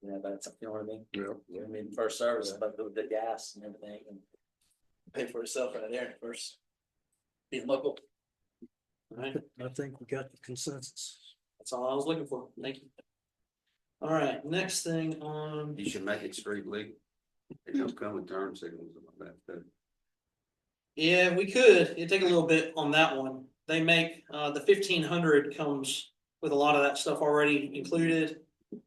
You know, that's, you know what I mean? Yeah. You know what I mean, first service, but the gas and everything and pay for itself right there first. Being local. All right, I think we got the consensus. that's all I was looking for. Thank you. All right, next thing on. You should make it street legal. It don't come with turn signals like that. Yeah, we could. It'd take a little bit on that one. They make, the 1500 comes with a lot of that stuff already included.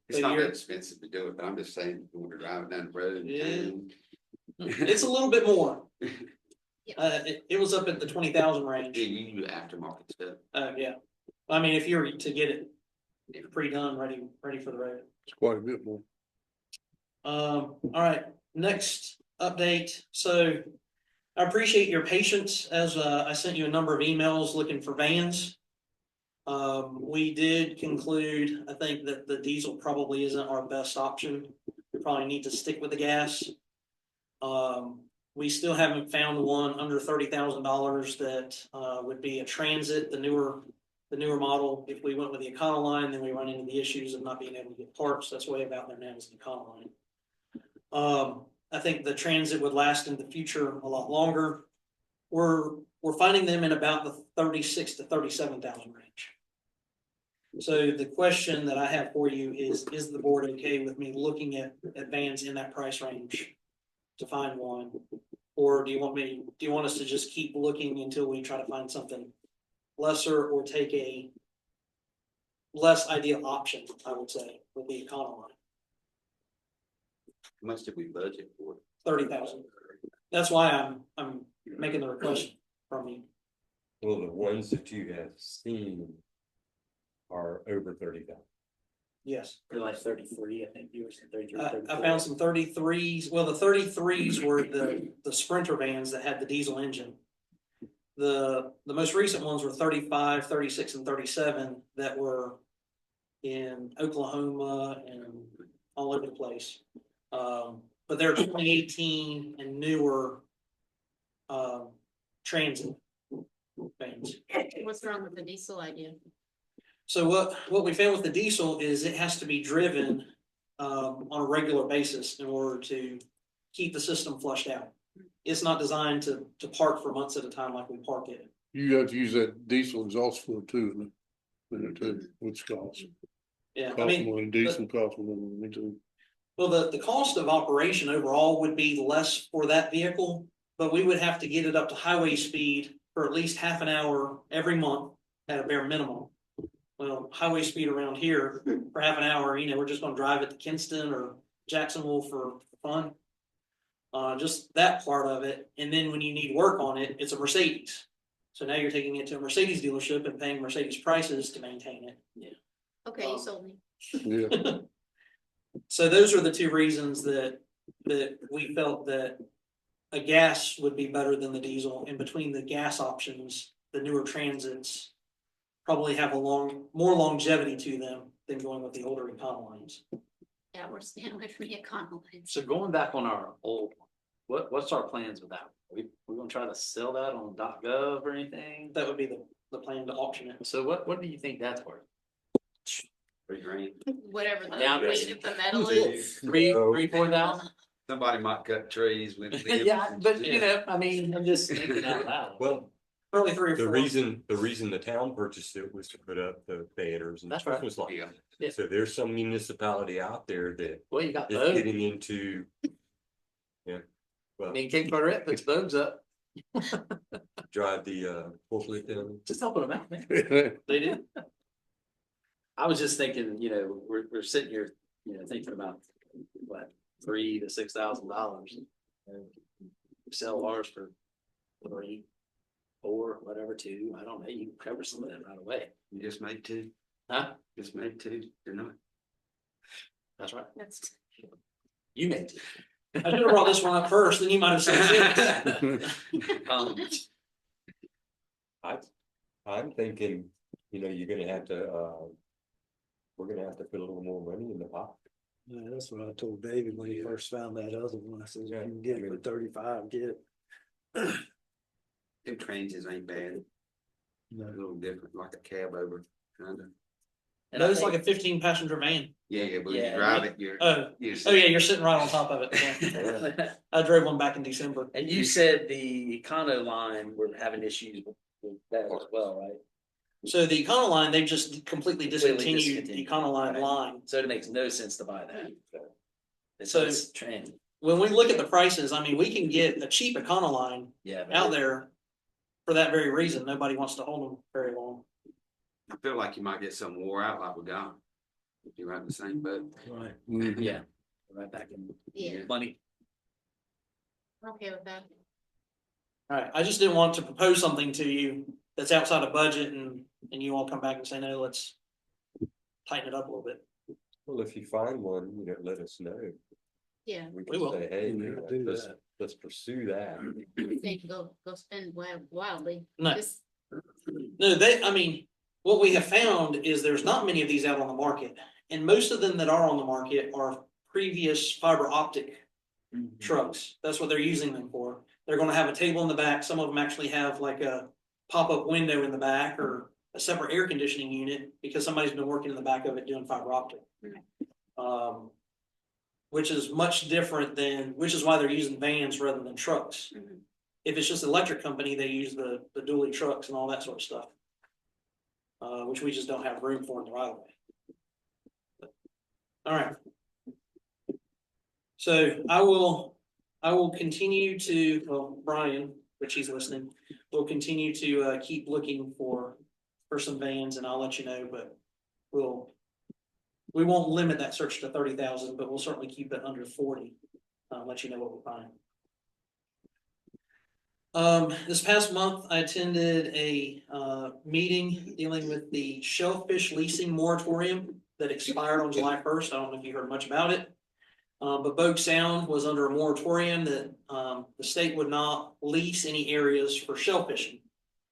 It's But not that you're- expensive to do it, but I'm just saying, when we're driving down the road. Yeah. It's a little bit more. Yeah. It was up at the 20,000 range. You do aftermarket stuff. Yeah. I mean, if you were to get it pre-done, ready for the road. It's quite a bit more. All right, next update. So I appreciate your patience as I sent you a number of emails looking for vans. We did conclude, I think that the diesel probably isn't our best option. We probably need to stick with the gas. We still haven't found one under $30,000 that would be a Transit, the newer model. If we went with the Econoline, then we run into the issues of not being able to get parts. That's way about there now is the Econoline. I think the Transit would last in the future a lot longer. We're finding them in about the 36 to 37,000 range. So the question that I have for you is the board okay with me looking at vans in that price range to find one? Or do you want us to just keep looking until we try to find something lesser or take a less ideal option, I would say, with the Econoline? How much did we budget for? 30,000. That's why I'm making the request from you. Well, the ones that you have seen are over 30,000. Yes. They're like 33, I think you were saying 33. I found some 33s. Well, the 33s were the Sprinter vans that had the diesel engine. The most recent ones were 35, 36, and 37 that were in Oklahoma and all over the place. But they're 2018 and newer Transit vans. What's wrong with the diesel idea? So what we found with the diesel is it has to be driven on a regular basis in order to keep the system flushed out. It's not designed to park for months at a time like we park it. You have to use that diesel exhaust fluid too, which costs. Yeah, I Cost mean, more than diesel, cost more than me too. well, the cost of operation overall would be less for that vehicle, but we would have to get it up to highway speed for at least half an hour every month at a bare minimum. Well, highway speed around here for half an hour, we're just gonna drive it to Kinston or Jacksonville for fun. Just that part of it. And then when you need work on it, it's a Mercedes. So now you're taking it to a Mercedes dealership and paying Mercedes prices to maintain it. Yeah. Okay, you sold me. Yeah, So those are the two reasons that we felt that a gas would be better than the diesel. And between the gas options, the newer Transits probably have more longevity to them than going with the older Econolines. Yeah, we're staying away from the Econoline. So going back on our old, what's our plans with that? We gonna try to sell that on .gov or anything? That would be the plan to auction it. So what do you think that's worth? $3,000. Whatever the Down weight of the metal is. 4,000? Somebody might cut trees with. Yeah, but I mean, I'm just thinking out loud. Well, Probably 3 or 4. the reason the town purchased it was to put up the banners and That's right. Christmas lights. Yeah. So there's some municipality out there that Well, you got is Vogue. getting into. Yeah. I Well, mean, Cape Carteret puts Vogues up, drive the forklift down. just helping them out, man. They did. I was just thinking, we're sitting here, thinking about what, $3,000 to $6,000. Sell ours for 3, 4, whatever, 2. I don't know. You can cover some of that right away. You just made 2. Huh? Just made 2, didn't I? That's right. That's You made it. I should have brought this one up first, then you might have said 6. I'm thinking, you're gonna have to, we're gonna have to put a little more money in the pocket. Yeah, that's what I told David when he first found that other one. I said, you can get it for 35, get it. Them Transients ain't bad, No. a little different, like a cab over, kinda. No, it's like a 15-passenger van. Yeah, but you Yeah. drive it, you're. Oh yeah, you're sitting right on top of it. Yeah. I drove one back in December. And you said the Econoline were having issues with that as well, right? So the Econoline, they just completely discontinued the discontinued. Econoline Right. line. So it makes no sense to buy that. So- It's trend. When we look at the prices, I mean, we can get a cheap Econoline Yeah. out there for that very reason. Nobody wants to hold them very long. I feel like you might get some wore out like we got. If you're in the same boat. Right. Mhm. Yeah. Right back in Yeah. money. I'm okay with that. All right, I just didn't want to propose something to you that's outside of budget and you all come back and say, no, let's tighten it up a little bit. Well, if you find one, let us know. Yeah, We We can will. say, hey, do let's, that. let's pursue that. they can go spend wildly. No. Just- No, I mean, what we have found is there's not many of these out on the market. And most of them that are on the market are previous fiber optic trucks. That's what they're using them for. They're gonna have a table in the back. Some of them actually have like a pop-up window in the back or a separate air conditioning unit because somebody's been working in the back of it doing fiber optic. Which is much different which is why they're using vans rather than trucks. Mhm. If it's just an electric company, they use the dually trucks and all that sort of stuff. Which we just don't have room for in the right of way. All right. So I will continue to, well, Brian, which he's listening, will continue to keep looking for some vans and I'll let you know, but we won't limit that search to 30,000, but we'll certainly keep it under 40. Let you know what we find. This past month, I attended a meeting dealing with the shellfish leasing moratorium that expired on July 1st. I don't know if you heard much about it. But Bogue Sound was under a moratorium that the state would not lease any areas for shellfishing,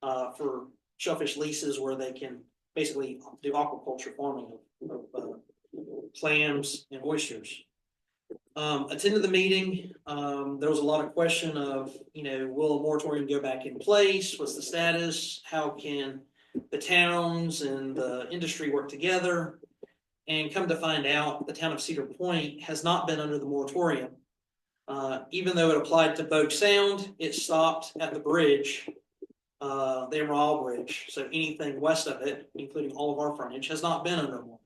for shellfish leases where they can basically do aquaculture farming of clams and oysters. Attended the meeting. There was a lot of question of, will a moratorium go back in place? What's the status? How can the towns and the industry work together? And come to find out, the town of Cedar Point has not been under the moratorium. Even though it applied to Bogue Sound, it stopped at the bridge, the Emerald Bridge. So anything west of it, including all of our frontage, has not been under one.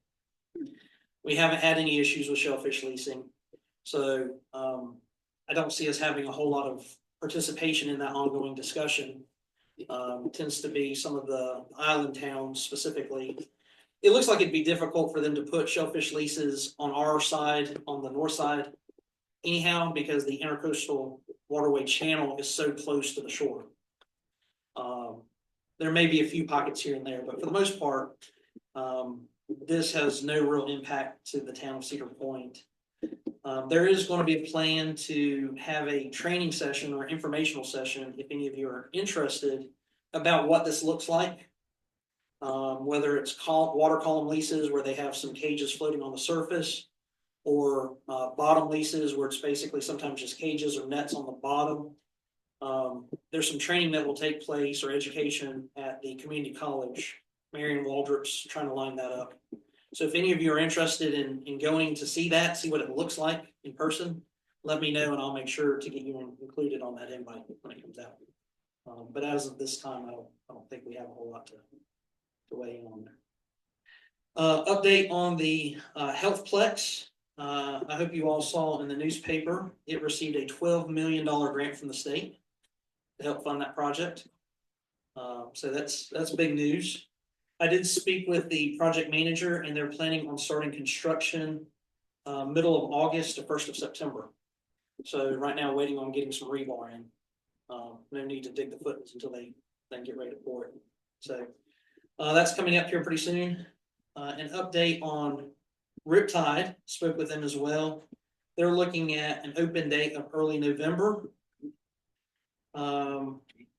We haven't had any issues with shellfish leasing. So I don't see us having a whole lot of participation in that ongoing discussion. It tends to be some of the island towns specifically. It looks like it'd be difficult for them to put shellfish leases on our side, on the north side, anyhow, because the intercoastal waterway channel is so close to the shore. There may be a few pockets here and there, but for the most part, this has no real impact to the town of Cedar Point. There is going to be a plan to have a training session or informational session, if any of you are interested, about what this looks like. Whether it's water column leases where they have some cages floating on the surface, or bottom leases where it's basically sometimes just cages or nets on the bottom. There's some training that will take place or education at the community college. Marion Waldrop's trying to line that up. So if any of you are interested in going to see that, see what it looks like in person, let me know and I'll make sure to get you included on that invite when it comes out. But as of this time, I don't think we have a whole lot to weigh in on there. Update on the Healthplex. I hope you all saw in the newspaper, it received a $12 million grant from the state to help fund that project. So that's big news. I did speak with the project manager and they're planning on starting construction middle of August to 1st of September. So right now waiting on getting some rebar in. No need to dig the footings until they get ready to pour it. So that's coming up here pretty soon. An update on Riptide, spoke with them as well. They're looking at an open date of early November.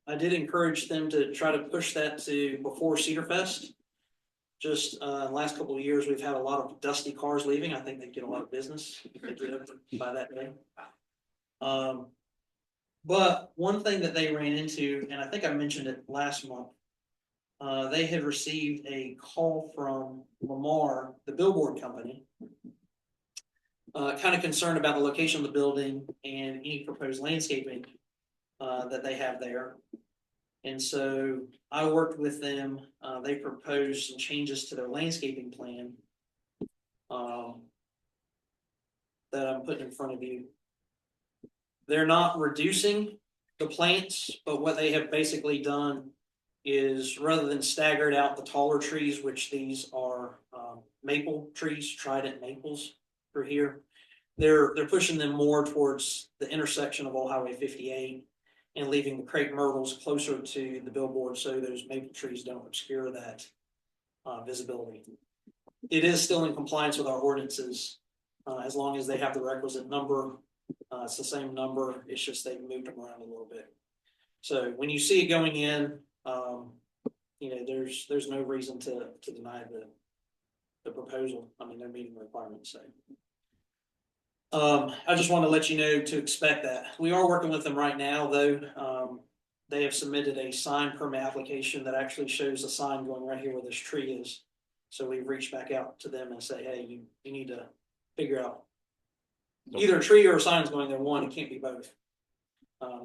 I did encourage them to try to push that to before Cedar Fest. Just the last couple of years, we've had a lot of dusty cars leaving. I think they get a lot of business if they get open by that day. But one thing that they ran into, and I think I mentioned it last month, they had received a call from Lamar, the billboard company, kind of concerned about the location of the building and any proposed landscaping that they have there. And so I worked with them. They proposed some changes to their landscaping plan that I'm putting in front of you. They're not reducing the plants, but what they have basically done is rather than staggered out the taller trees, which these are maple trees, trident maples for here, they're pushing them more towards the intersection of Old Highway 58 and leaving the crepe myrtles closer to the billboard so those maple trees don't obscure that visibility. it is still in compliance with our ordinances, as long as they have the requisite number. It's the same number, it's just they've moved them around a little bit. So when you see it going in, you know, there's no reason to deny the proposal. I mean, they're meeting the requirements, so. I just want to let you know to expect that. We are working with them right now, though. They have submitted a sign permit application that actually shows a sign going right here where this tree is. So we've reached back out to them and say, hey, you need to figure out either a tree or a sign's going there. One, it can't be both.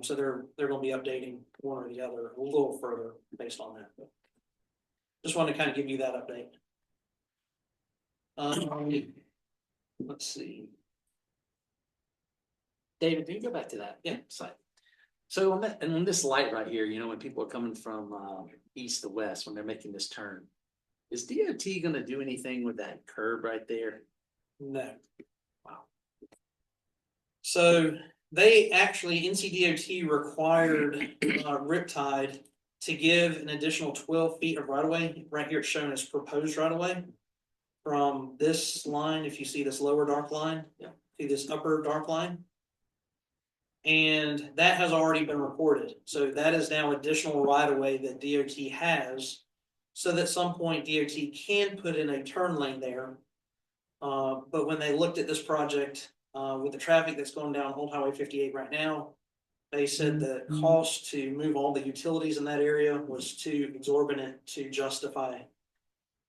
So they're going to be updating one or the other a little further based on that. But just want to kind of give you that update. Let's see. David, can you go back to that? Yeah. Slide. So on that, and on this light right here, you know, when people are coming from east to west, when they're making this turn, is DOT gonna do anything with that curb right there? No. Wow. So they actually, NCDOT required Riptide to give an additional 12 feet of right of way. Right here it's shown as proposed right of way. From this line, if you see this lower dark line, see this upper dark line. And that has already been recorded. So that is now additional right of way that DOT has. So that at some point DOT can put in a turn lane there. But when they looked at this project, with the traffic that's going down Old Highway 58 right now, they said the cost to move all the utilities in that area was too exorbitant to justify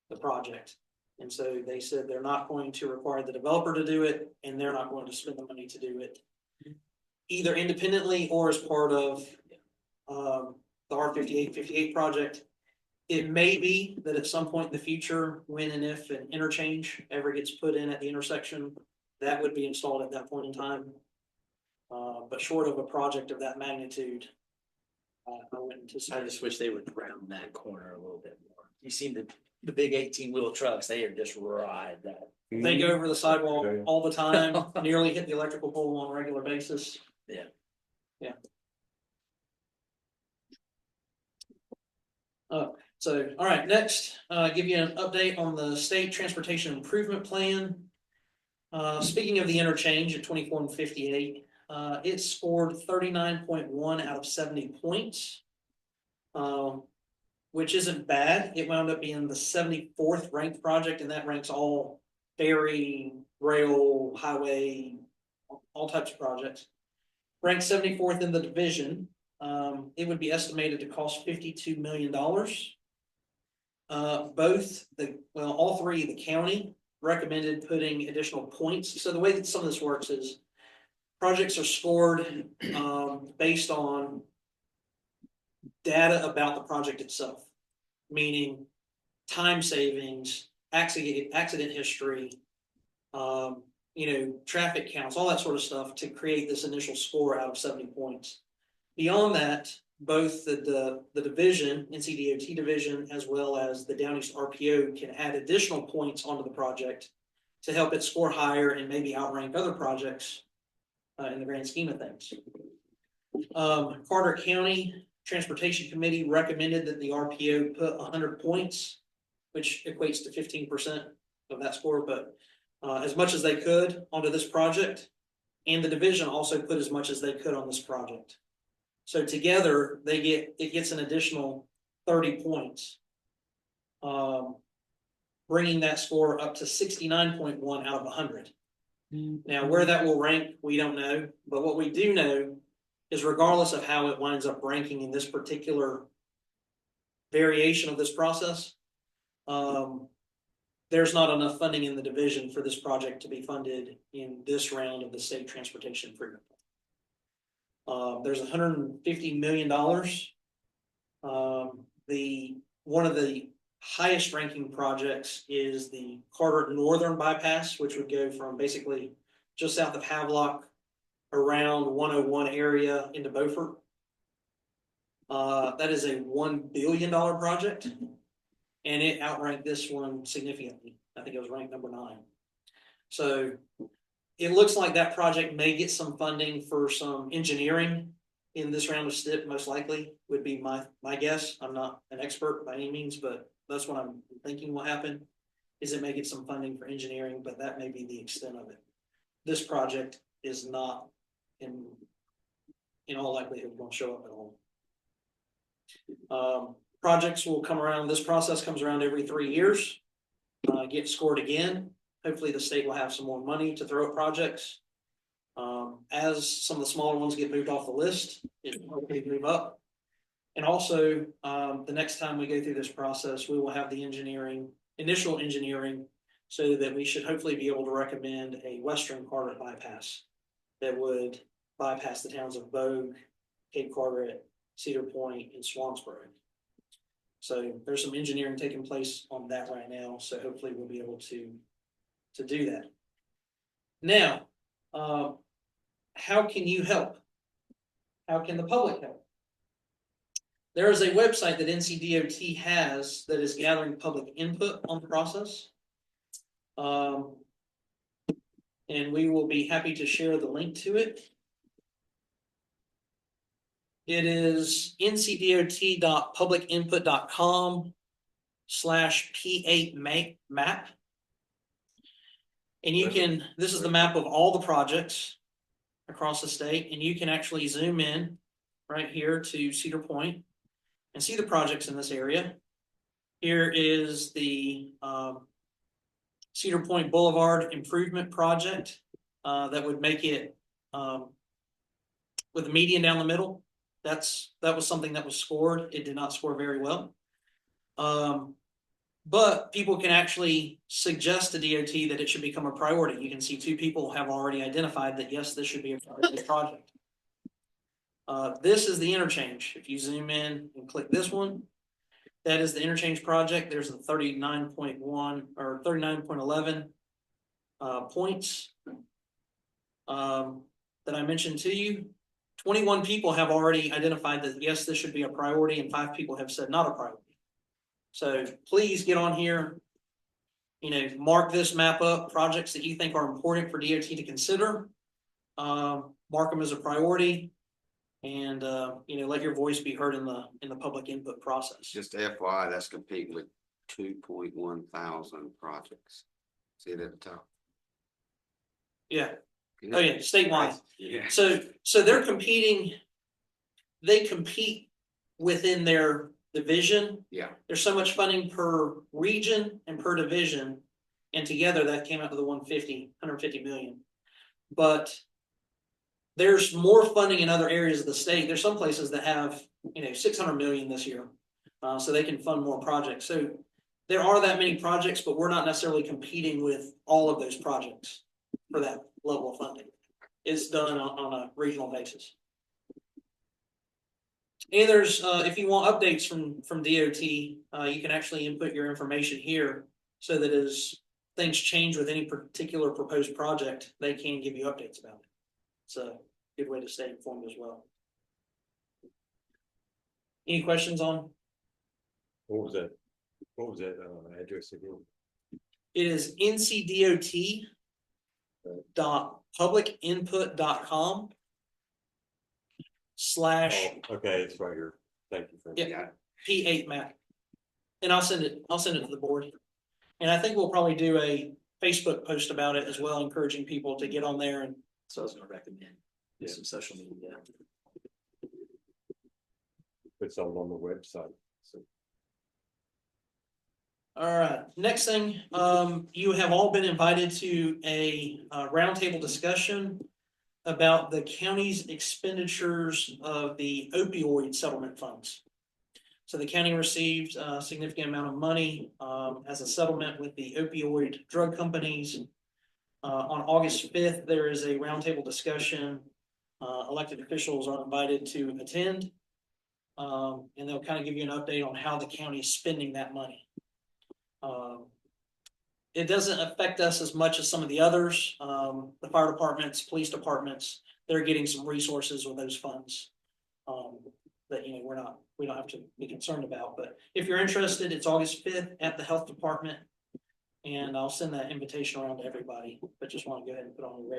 the project. And so they said they're not going to require the developer to do it, and they're not going to spend the money to do it, either independently or as part of the R58 project. It may be that at some point in the future, when and if an interchange ever gets put in at the intersection, that would be installed at that point in time. But short of a project of that magnitude, I wouldn't anticipate. I just wish they would round that corner a little bit more. You see the big 18-wheel trucks, they are just ride that. They go over the sidewalk Yeah. all the time, nearly hit the electrical pole on a regular basis. Yeah. Yeah. So, all right, next, give you an update on the state transportation improvement plan. Speaking of the interchange at 24 and 58, it scored 39.1 out of 70 points, which isn't bad. It wound up being the 74th ranked project, and that ranks all ferry, rail, highway, all types of projects. Ranked 74th in the division. It would be estimated to cost $52 million. All three, the county recommended putting additional points. So the way that some of this works is projects are scored based on data about the project itself, meaning time savings, accident history, traffic counts, all that sort of stuff to create this initial score out of 70 points. Beyond that, both the division, NCDOT division, as well as the Down East RPO can add additional points onto the project to help it score higher and maybe outrank other projects in the grand scheme of things. Carter County Transportation Committee recommended that the RPO put 100 points, which equates to 15% of that score, but as much as they could onto this project, and the division also put as much as they could on this project. So together it gets an additional 30 points, bringing that score up to 69.1 out of 100. Now, where that will rank, we don't know, but what we do know is regardless of how it winds up ranking in this particular variation of this process, there's not enough funding in the division for this project to be funded in this round of the state transportation improvement. There's $150 million. One of the highest ranking projects is the Carter Northern Bypass, which would go from basically just south of Havelock around 101 area into Beaufort. That is a $1 billion project, and it outranked this one significantly. I think it was ranked number 9. So it looks like that project may get some funding for some engineering in this round of STIP, most likely, would be my guess. I'm not an expert by any means, but that's what I'm thinking will happen. is it may get some funding for engineering, but that may be the extent of it. This project is not in all likelihood going to show up at all. Projects will come around, this process comes around every 3 years, get scored again. Hopefully the state will have some more money to throw at projects. As some of the smaller ones get moved off the list, it will hopefully move up. And also, the next time we go through this process, we will have the initial engineering, so that we should hopefully be able to recommend a western Carteret bypass that would bypass the towns of Bogue, Cape Carteret, Cedar Point, and Swansboro. So there's some engineering taking place on that right now. So hopefully we'll be able to do that. Now, how can you help? How can the public help? There is a website that NCDOT has that is gathering public input on the process. And we will be happy to share the link to it. It is ncdot.publicinput.com/P8map. And you can, this is the map of all the projects across the state, and you can actually zoom in right here to Cedar Point and see the projects in this area. Here is the Cedar Point Boulevard Improvement Project that would make it with a median down the middle. That was something that was scored. It did not score very well. But people can actually suggest to DOT that it should become a priority. You can see 2 people have already identified that, yes, this should be a priority project. This is the interchange. If you zoom in and click this one, that is the interchange project. There's the 39.1 or 39.11 points that I mentioned to you. 21 people have already identified that, yes, this should be a priority, and 5 people have said not a priority. So please get on here, mark this map up, projects that you think are important for DOT to consider, mark them as a priority, and let your voice be heard in the public input process. Just FYI, that's competing with 2.1 thousand projects. See it at the top. Yeah. Oh yeah, statewide. Yeah. So they're competing. They compete within their division. Yeah. There's so much funding per region and per division, and together that came out to the 150 million. But there's more funding in other areas of the state. There's some places that have 600 million this year, so they can fund more projects. So there are that many projects, but we're not necessarily competing with all of those projects for that level of funding. It's done on a regional basis. And there's, if you want updates from DOT, you can actually input your information here, so that as things change with any particular proposed project, they can give you updates about it. It's a good way to stay informed as well. Any questions on? What was that? What was that address again? It is ncdot.publicinput.com/ Okay, it's right here. Thank you for Yep. P8 map. And I'll send it to the board. And I think we'll probably do a Facebook post about it as well, encouraging people to get on there. And So I was gonna recommend some social media. put something on the website. So all right, next thing, you have all been invited to a roundtable discussion about the county's expenditures of the opioid settlement funds. So the county received a significant amount of money as a settlement with the opioid drug companies. On August 5th, there is a roundtable discussion. Elected officials are invited to attend, and they'll kind of give you an update on how the county is spending that money. It doesn't affect us as much as some of the others. The fire departments, police departments, they're getting some resources with those funds that we don't have to be concerned about. But if you're interested, it's August 5th at the health department, and I'll send that invitation around to everybody. But just want to go ahead and put it on your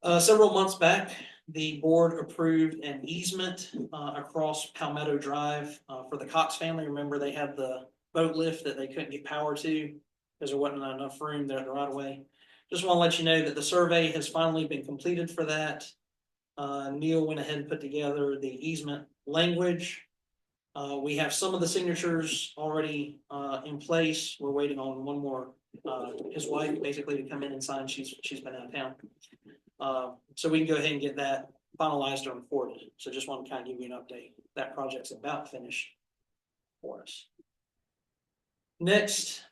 radar. Several months back, the board approved an easement across Palmetto Drive for the Cox family. Remember, they had the boat lift that they couldn't get power to because there wasn't enough room there at the right of way. Just want to let you know that the survey has finally been completed for that. Neil went ahead and put together the easement language. We have some of the signatures already in place. We're waiting on one more, his wife basically to come in and sign. She's been out of town. So we can go ahead and get that finalized and recorded. So just want to kind of give you an update. That project's about finished for us. Next,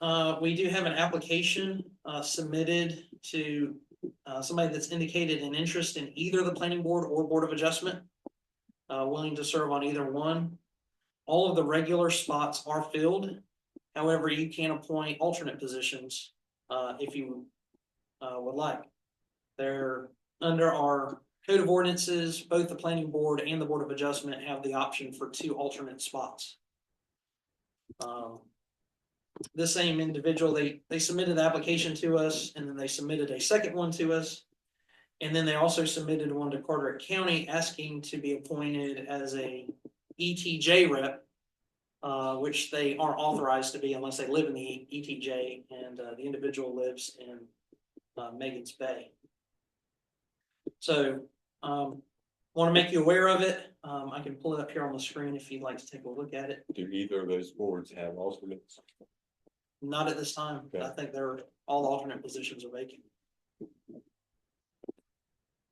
we do have an application submitted to somebody that's indicated an interest in either the planning board or board of adjustment, willing to serve on either one. All of the regular spots are filled. However, you can appoint alternate positions if you would like. They're under our code of ordinances. Both the planning board and the board of adjustment have the option for 2 alternate spots. The same individual, they submitted the application to us, and then they submitted a second one to us. And then they also submitted one to Carteret County asking to be appointed as a ETJ rep, which they aren't authorized to be unless they live in the ETJ, and the individual lives in Megan's Bay. So want to make you aware of it. I can pull it up here on the screen if you'd like to take a look at it. Do either of those boards have alternates? Not at this time. Okay. I think all the alternate positions are vacant.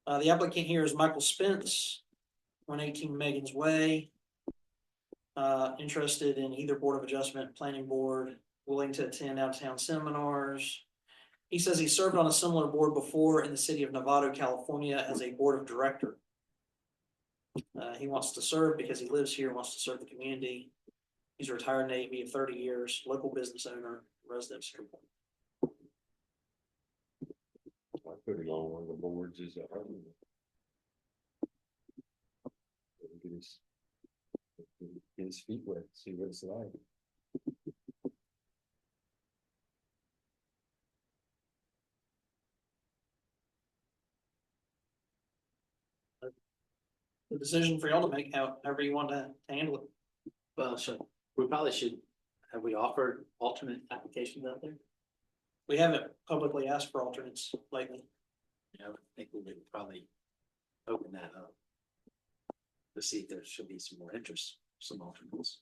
The applicant here is Michael Spence, 118 Megan's Way. Interested in either board of adjustment, planning board, willing to attend out-of-town seminars. He says he served on a similar board before in the city of Novato, California as a board of director. He wants to serve because he lives here, wants to serve the community. He's a retired Navy of 30 years, local business owner, resident of Cedar Point. I put it on one of the boards is get his feet wet, see what it's like. The decision for y'all to make, however you want to handle it. Well, so we probably should, have we offered alternate applications out there? We haven't publicly asked for alternates lately. Yeah, I think we would probably open that up to see if there should be some more interest, some alternates.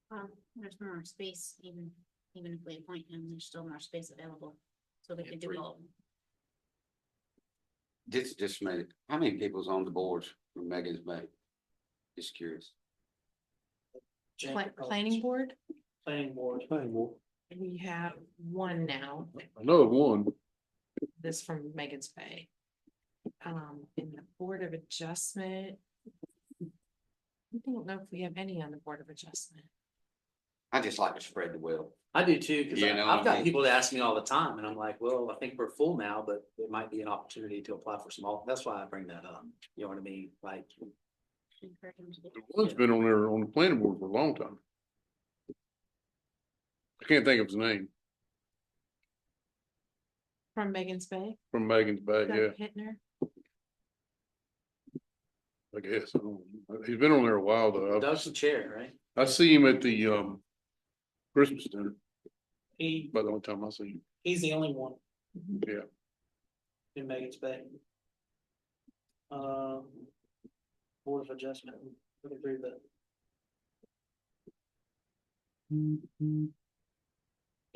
There's more space, even if we appoint him, there's still more space available, so we can do all of them. Just a minute, how many people's on the boards from Megan's Bay? Just curious. Planning board, Planning board. we have one now, Another one. this from Megan's Bay. In the board of adjustment. I don't know if we have any on the board of adjustment. I just like to spread the wealth. I do too, because You know I've what I got mean? people that ask me all the time, and I'm like, well, I think we're full now, but it might be an opportunity to apply for some, that's why I bring that up. You know what I mean? Like, Encourage him to do. The one's been on there on the planning board for a long time. I can't think of his name. From Megan's Bay. From Megan's Bay, yeah, Doug Hittner. I guess. I don't know. He's been on there a while though. Doug's the chair, right? I see him at the Christmas dinner, He, about the only time I see him. he's the only one Yeah. in Megan's Bay. Board of adjustment, I would agree with that.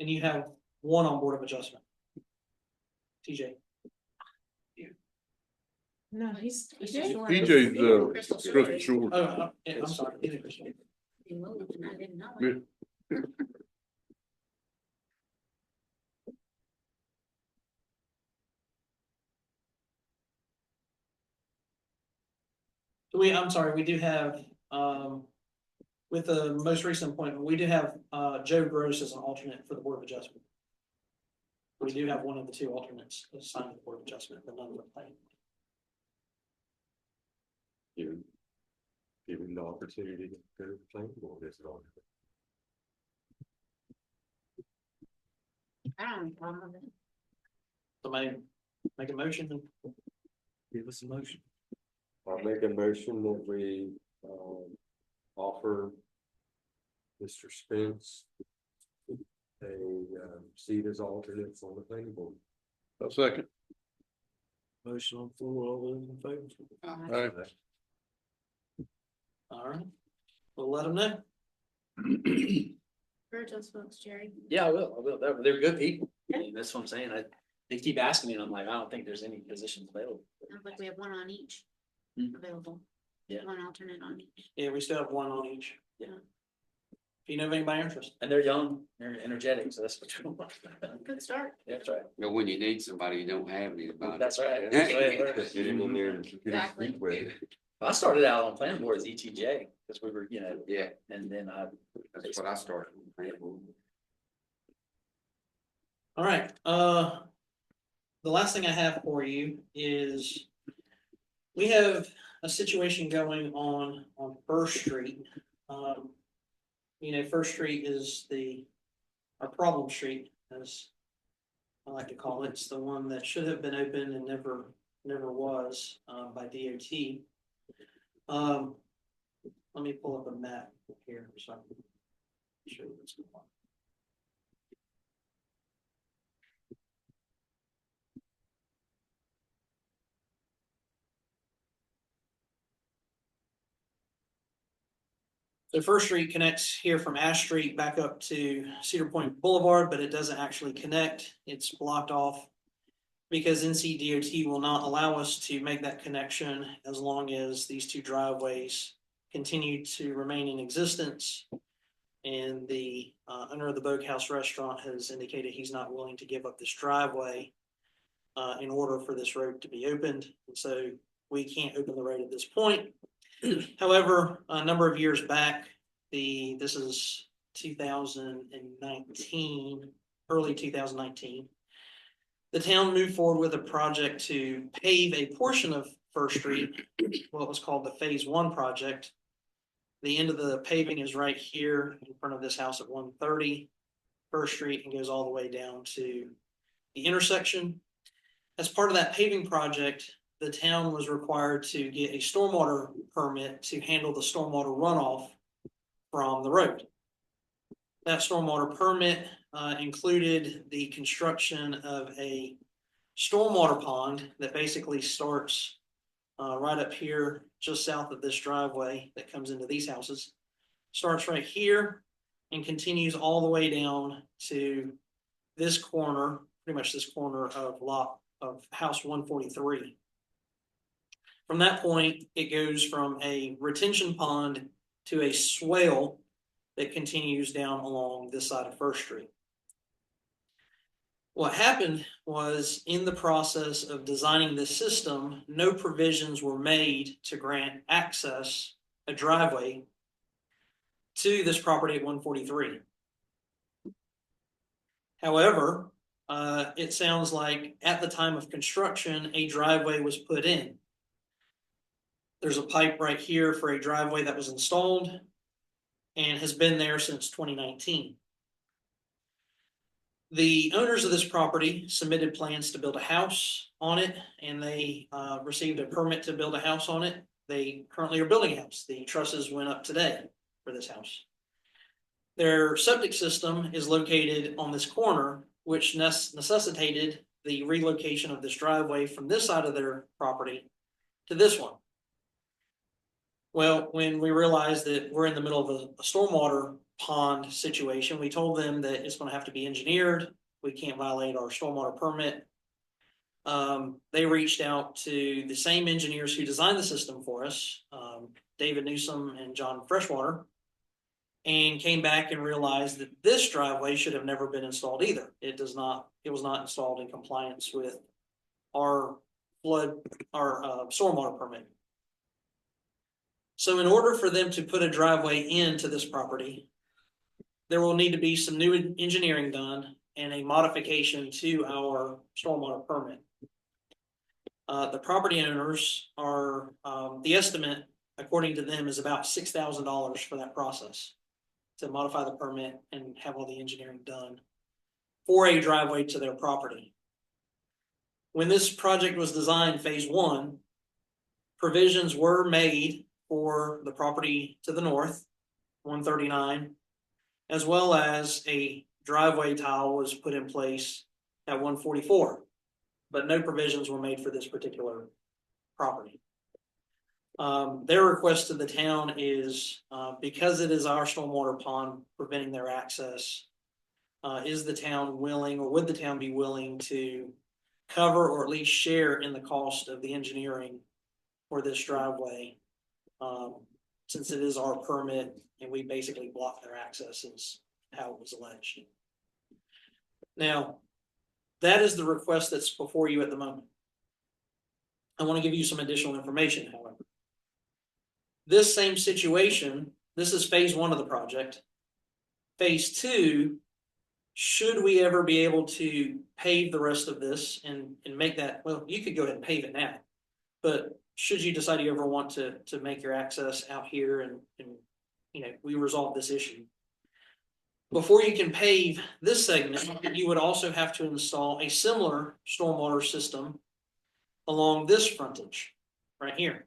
And you have one on board of adjustment. TJ. No, he's. PJ's Crystal Shores. Oh, yeah, I'm sorry. He moved, and I didn't know Yeah. it. I'm sorry, we do have, with the most recent appointment, we do have, Joe Gross as an alternate for the Board of Adjustment. We do have one of the 2 alternates assigned to the Board of Adjustment, but none of the planning. Given the opportunity to go to the planning board as an alternate. I don't have a problem with it. Somebody make a motion. Give us a motion. I'll make a motion that we offer Mr. Spence a seat as alternate on the planning board. A second. Motion on the floor, all those in favor? Aye. All right, we'll let them know. Urge those folks, Jerry. Yeah, I will. They're good people. I mean, that's what I'm saying. They keep asking me and I'm like, I don't think there's any positions available. Sounds like we have one on each Hmm. available. Yeah. One alternate on each. Yeah, we still have one on each. Yeah. If you know of anybody interested. And they're young, they're energetic, so that's what you want. Good start. That's right. But when you need somebody, you don't have anybody. That's right. That's the way it works. Get him in there and get his Exactly. feet wet. I started out on planning board as ETJ because we were, Yeah, and then that's what I started. All right, the last thing I have for you is we have a situation going on First Street. First Street is our problem street, as I like to call it. It's the one that should have been opened and never was, by DOT. Let me pull up a map here so I can show you what's going on. So First Street connects here from Ash Street back up to Cedar Point Boulevard, but it doesn't actually connect. It's blocked off because NC DOT will not allow us to make that connection as long as these two driveways continue to remain in existence. And the owner of the Boathouse Restaurant has indicated he's not willing to give up this driveway in order for this road to be opened. And so we can't open the road at this point. However, a number of years back, this is 2019, early 2019, the town moved forward with a project to pave a portion of First Street, what was called the Phase 1 project. The end of the paving is right here in front of this house at 130 First Street and goes all the way down to the intersection. As part of that paving project, the town was required to get a stormwater permit to handle the stormwater runoff from the road. That stormwater permit included the construction of a stormwater pond that basically starts right up here, just south of this driveway that comes into these houses. Starts right here and continues all the way down to this corner, pretty much this corner of house 143. From that point, it goes from a retention pond to a swale that continues down along this side of First Street. What happened was, in the process of designing this system, no provisions were made to grant access, a driveway, to this property at 143. However, it sounds like at the time of construction, a driveway was put in. There's a pipe right here for a driveway that was installed and has been there since 2019. The owners of this property submitted plans to build a house on it, and they received a permit to build a house on it. They currently are building a house. The trusses went up today for this house. Their septic system is located on this corner, which necessitated the relocation of this driveway from this side of their property to this one. Well, when we realized that we're in the middle of a stormwater pond situation, we told them that it's going to have to be engineered. We can't violate our stormwater permit. They reached out to the same engineers who designed the system for us, David Newsom and John Freshwater, and came back and realized that this driveway should have never been installed either. It was not installed in compliance with our stormwater permit. So in order for them to put a driveway into this property, there will need to be some new engineering done and a modification to our stormwater permit. The property owners are, the estimate, according to them, is about $6,000 for that process to modify the permit and have all the engineering done for a driveway to their property. When this project was designed, Phase 1, provisions were made for the property to the north, 139, as well as a driveway tile was put in place at 144, but no provisions were made for this particular property. Their request to the town is, because it is our stormwater pond preventing their access, is the town willing, or would the town be willing to cover or at least share in the cost of the engineering for this driveway? Since it is our permit and we basically block their access is how it was alleged. Now, that is the request that's before you at the moment. I want to give you some additional information, however. This same situation, this is phase 1 of the project. Phase 2, should we ever be able to pave the rest of this and make that, well, you could go ahead and pave it now, but should you decide you ever want to make your access out here and we resolve this issue. Before you can pave this segment, you would also have to install a similar stormwater system along this frontage right here.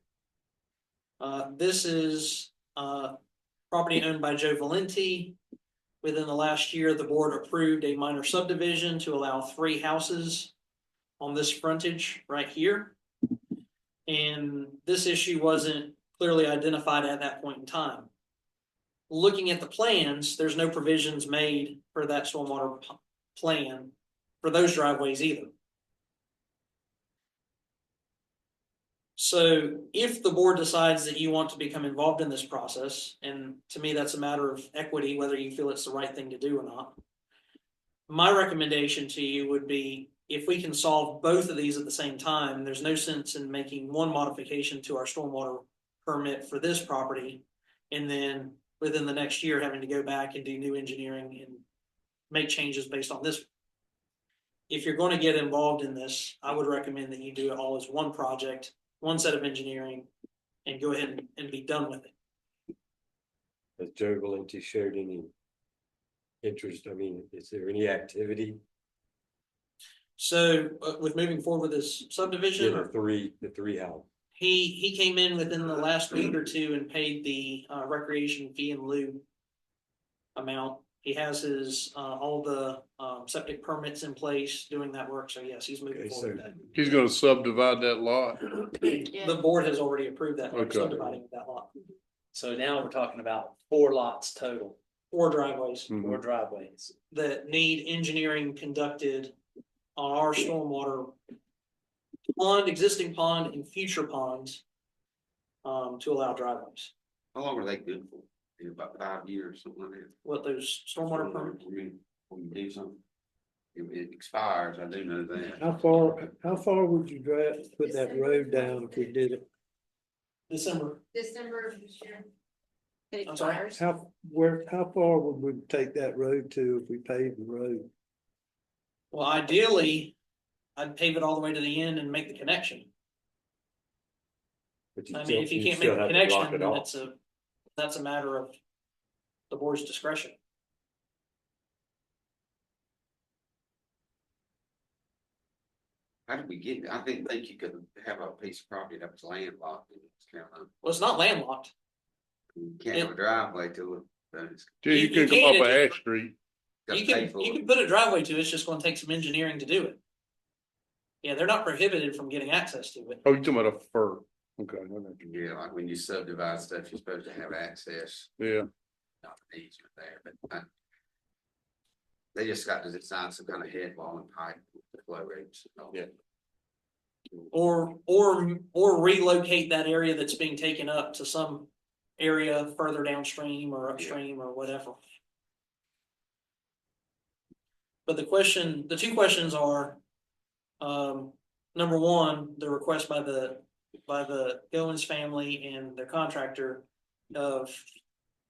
This is property owned by Joe Valenti. Within the last year, the board approved a minor subdivision to allow 3 houses on this frontage right here. And this issue wasn't clearly identified at that point in time. Looking at the plans, there's no provisions made for that stormwater plan for those driveways either. So if the board decides that you want to become involved in this process, and to me, that's a matter of equity, whether you feel it's the right thing to do or not. My recommendation to you would be, if we can solve both of these at the same time, there's no sense in making one modification to our stormwater permit for this property, and then within the next year having to go back and do new engineering and make changes based on this. If you're going to get involved in this, I would recommend that you do it all as one project, one set of engineering, and go ahead and be done with it. Has Joe Valenti showed any interest? I mean, is there any activity? So with moving forward with this subdivision, The three house. he came in within the last week or two and paid the recreation fee in lieu amount. He has his all the septic permits in place doing that work. So yes, he's moving forward with that. He's gonna subdivide that lot. The board has already approved that, Okay. subdividing that lot. So now we're talking about 4 lots total, 4 driveways 4 driveways. that need engineering conducted on our stormwater pond, existing pond, and future ponds to allow driveways. How long are they good for? About 5 years, something like that. What those stormwater permits? I mean, when you do something, it expires, I do know that. How far would you put that road down if we did it? December. December of this year. It I'm sorry? expires. How far would we take that road to if we paved the road? Well, ideally, I'd pave it all the way to the end and make the connection. But I mean, if you can't make the connection, then that's a matter of the board's discretion. How did we get, I didn't think you could have a piece of property that was landlocked in this county. Well, it's not landlocked. You can't have a driveway to it. But it's Yeah, you can come can, up it Ash Street. gotta You pay can, for you it. can put a driveway to it, it's just gonna take some engineering to do it. Yeah, they're not prohibited from getting access to it. Oh, you're talking about a fur. Okay. I got you. Yeah, like when you subdivide stuff, you're supposed to have access, Yeah, not an easement there, but they just got to design some kind of head wall and pipe with the flow rates. And all. Yeah. Or relocate that area that's being taken up to some area further downstream or upstream or whatever. But the 2 questions are, number one, the request by the Goins family and their contractor of,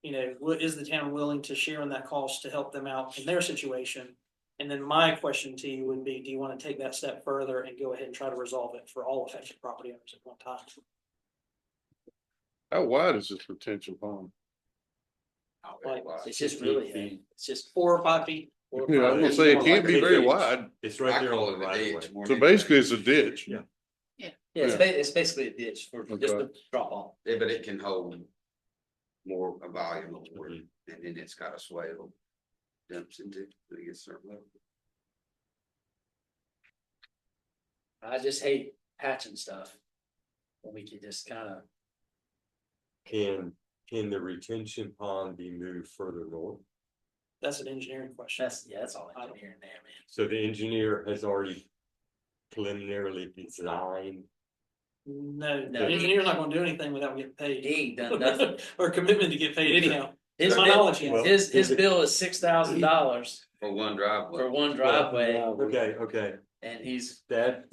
is the town willing to share in that cost to help them out in their situation? And then my question to you would be, do you want to take that step further and go ahead and try to resolve it for all affected property owners at one time? how wide is this retention pond? Not very Like, wide. It's just really, it's just 4 or 5 feet. Yeah, I was gonna say, it can't be very wide. It's I right there call on it the a right of ditch way. more So than basically anything. it's a ditch. Yeah. Yeah, it's basically a ditch for just a drop off. Yeah, but it can hold more volume of water, and then it's got a swale. Dumps into, to get certain level. I just hate patching stuff. When we could just kind of, Can the retention pond be moved further north? That's an engineering question. that's all I'm hearing there, man. So the engineer has already preliminarily designed. No, No. the engineer's not gonna do anything without getting He paid. ain't done nothing. Or commitment to get paid anyhow. His My bill, knowledge, yes. his bill is $6,000 For one driveway. for one driveway, Okay, and he's, that,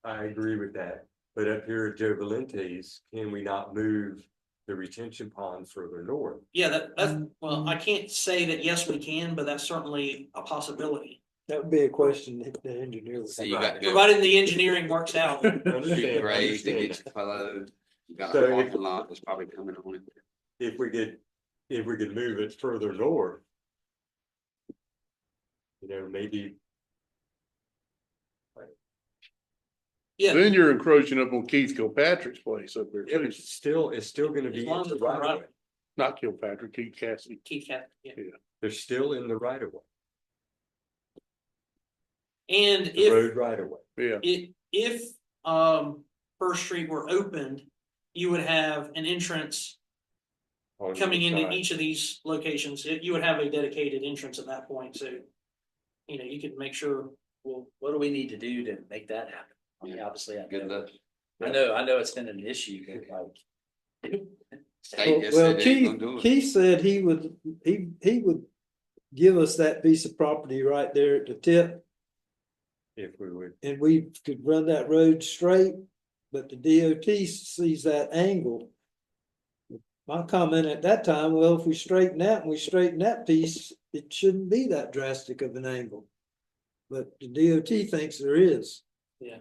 I agree with that. But up here at Joe Valenti's, can we not move the retention pond further north? Yeah, that's, well, I can't say that yes, we can, but that's certainly a possibility. That would be a question that the engineer would. So you got to go Provided the engineering works out. shoot Understand, grades to understand. get your flow. You got So a if- parking lot that's probably coming on it. If we could move it further north. Maybe. Yeah, Then you're encroaching up on Keith Kilpatrick's place up there Yeah, but too. it's still gonna as be long in as the it's right of right, way. Not Kilpatrick, Keith Cassidy. Keith Cat, yeah. They're still in the right of way, And the if road right of way. Yeah, if First Street were opened, you would have an entrance on coming either into side. each of these locations. You would have a dedicated entrance at that point, so. You could make sure, well, what do we need to do to make that happen? I mean, obviously, Good luck. I know it's been an issue, but like. State just Well, said they ain't gonna do it. Keith said he would give us that piece of property right there at the tip, If we would, and we could run that road straight, but the DOT sees that angle. My comment at that time, well, if we straighten that and we straighten that piece, it shouldn't be that drastic of an angle. But the DOT thinks there is. yeah.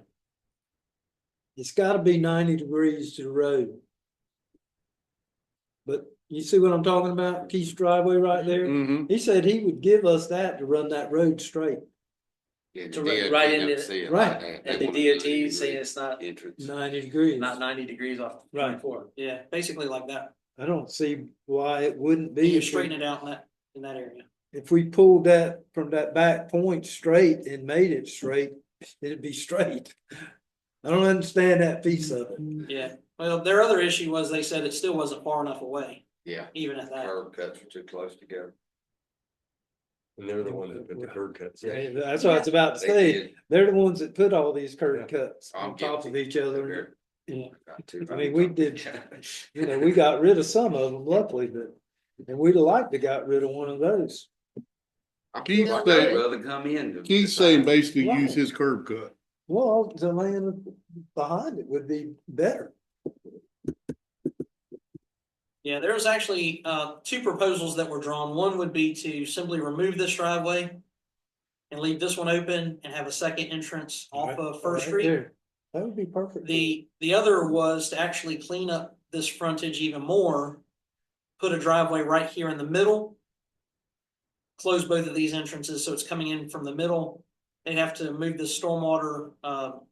It's gotta be 90 degrees to the road. But you see what I'm talking about? Keith's driveway right there? mm-hmm. He said he would give us that to run that road straight, Yeah, the To DOT right don't into- see it right. like that. And They the want a DOT 90 saying degree it's not, entrance. 90 degrees. not 90 degrees off. Right. 24. Yeah, basically like that. I don't see why it wouldn't be. You if we- straighten it out in that area. If we pulled that from that back point straight and made it straight, it'd be straight. I don't understand that piece of it. Yeah, well, their other issue was they said it still wasn't far enough away, Yeah, even at that. curb cuts are too close together. and they're the ones that put the curb cuts. in. Hey, that's what I was about to They say. did. They're the ones that put all these curb Yeah. cuts I'm on top of guilty. each other. They're- Yeah. got two I mean, we did, we got rid of some of them luckily, but, and we'd have liked to got rid of one of those. Keith I'd said- rather come in. to Keith's saying decide. basically Right. use his curb cut. Well, the land behind it would be better. Yeah, there was actually two proposals that were drawn. One would be to simply remove this driveway and leave this one open and have a second entrance off of First Right Street. there. That would be perfect. The other was to actually clean up this frontage even more, put a driveway right here in the middle. Close both of these entrances, so it's coming in from the middle. They'd have to move the stormwater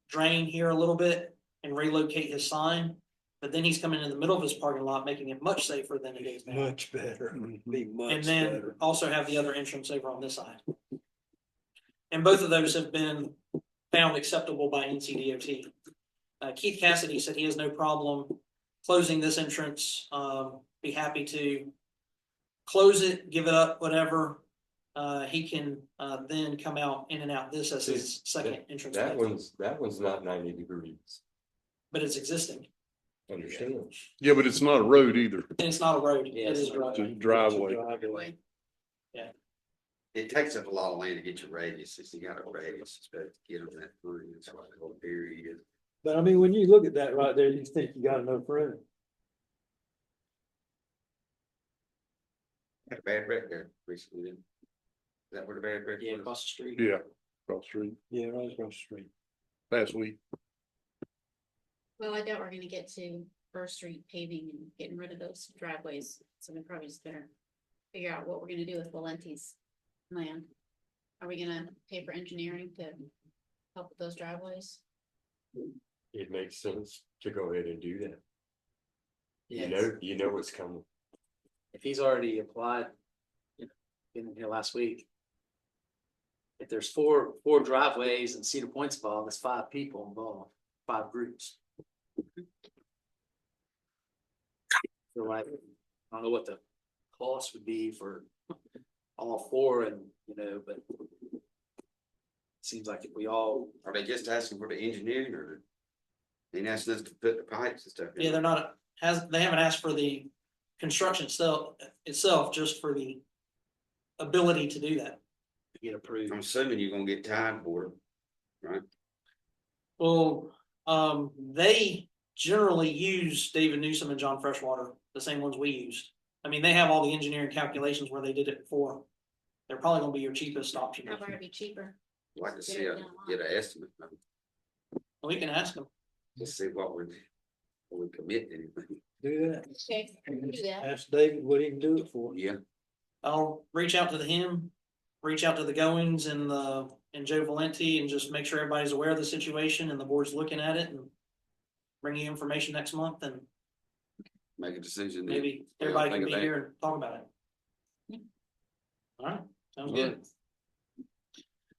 drain here a little bit and relocate his sign. But then he's coming in the middle of his parking lot, making it much safer than it is now. Much better, be And much then better. also have the other entrance over on this side. And both of those have been found acceptable by NCDOT. Keith Cassidy said he has no problem closing this entrance, be happy to close it, give it up, whatever. He can then come out in and out this as his second entrance. That one's not 90 degrees. But it's existing, Understand? Yeah, but it's not a road either. and it's not a road, it Yeah, is it's a It's a driveway. driveway. It takes up a lot of land to get your radius. If you got a radius, but to get them that through, that's what the whole period is. But I mean, when you look at that right there, you think you got enough room. Had a bad wreck there recently. Didn't? Is that where the bad wreck Yeah, was? across the street. Yeah, across the street, Yeah, right across the street. last week. Well, I doubt we're gonna get to First Street paving and getting rid of those driveways, so we probably just better figure out what we're gonna do with Valenti's land. Are we gonna pay for engineering to help with those driveways? it makes sense to go ahead and do that. Yes. You know what's coming. If he's already applied, in here last week. If there's four driveways and Cedar Point's involved, there's 5 people involved, 5 groups. So like, I don't know what the cost would be for all 4 and, but it seems like if we all, Are they just asking for the engineering or? They asking us to put the pipes and stuff? in? Yeah, they haven't asked for the construction itself, just for the ability to do that. to get approved. I'm assuming you're gonna get time for it, right? Well, they generally use David Newsom and John Freshwater, the same ones we used. I mean, they have all the engineering calculations where they did it before. They're probably gonna be your cheapest option. How about it'd be cheaper? I'd like to see, get an estimate, We can ask them. just see what we commit to anything. Do that. Okay, we can do that. Ask David what he can do it for. Yeah, I'll reach out to him, reach out to the Goings and Joe Valenti and just make sure everybody's aware of the situation and the board's looking at it and bring you information next month and make a decision. then. maybe Yeah, everybody think can be of that. here and talk about it. All right, sounds good.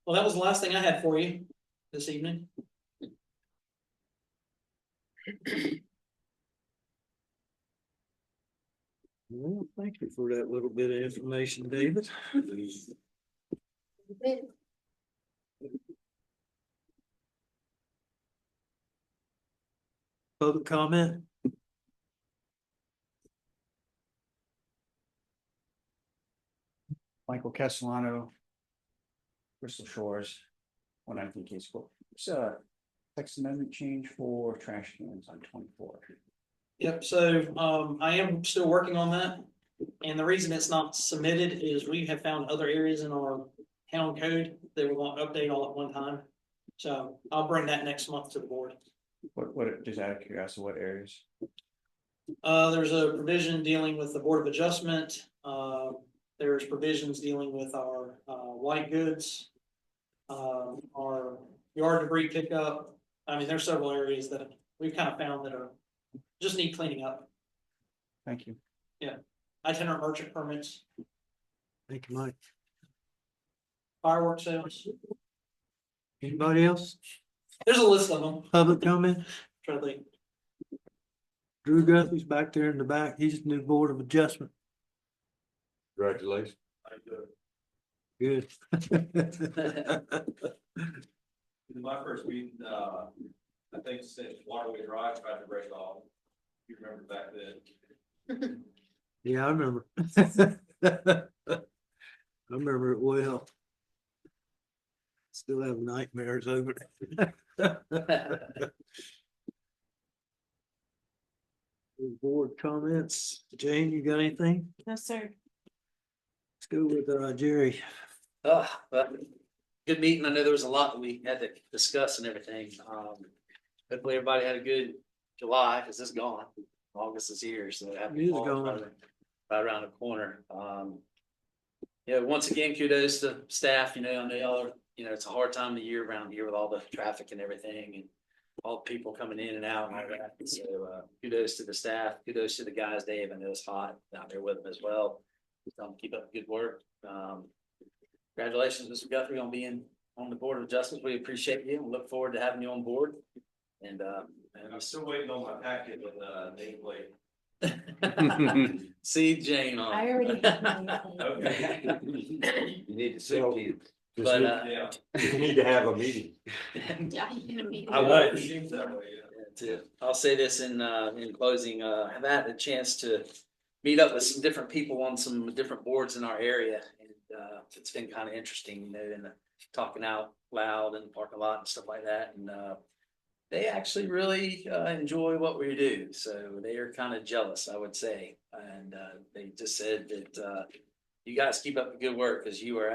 Well, that was the last thing I had for you this evening. Well, thank you for that little bit of information, David. Public comment? Michael Castellano, Bristol Shores, 119 Case School. It's a text amendment change for trash cans on 24. Yep, so I am still working on that. And the reason it's not submitted is we have found other areas in our town code that we want to update all at one time. So I'll bring that next month to the board. What, just out of curiosity, what areas? There's a provision dealing with the Board of Adjustment. There's provisions dealing with our white goods. Our yard debris pickup. I mean, there's several areas that we've kind of found that are just need cleaning up. Thank you. Itinerant merchant permits, Thank you, Mike. fireworks sales. Anybody else? There's a list of them. Public comment? Try to think. Drew Guthie's back there in the back. He's the new Board of Adjustment. Congratulations. Good. My first meeting, I think since Waterway Drive tried to break it off. You remember back then? Yeah, I remember. I remember it well. Still have nightmares over it. Board comments. Jane, you got anything? No, sir. Let's go with Jerry. Well, good meeting. I know there was a lot that we had to discuss and everything. Hopefully everybody had a good July because it's gone. August is here, so happy It is fall gone. right around the corner. Once again, kudos to staff. I know y'all are, it's a hard time of the year around here with all the traffic and everything and all the people coming in and out and all that. So kudos to the staff, kudos to the guys, Dave. I know it's hot out there with them as well. Keep up the good work. Congratulations, Mr. Guthrie, on being on the Board of Adjustment. We appreciate you and look forward to having you on board. And I'm still waiting on my packet with nameplate. see Jane on. I already got my. Okay. You need to see kids. But Yeah. You need to have a meeting. Yeah, you're gonna be. I would. It seems that way, yeah. I'll say this in closing, I've had a chance to meet up with some different people on some different boards in our area. And it's been kind of interesting, and talking out loud in the parking lot and stuff like that. And they actually really enjoy what we do. So they are kind of jealous, I would say. And they just said that you guys keep up the good work because you are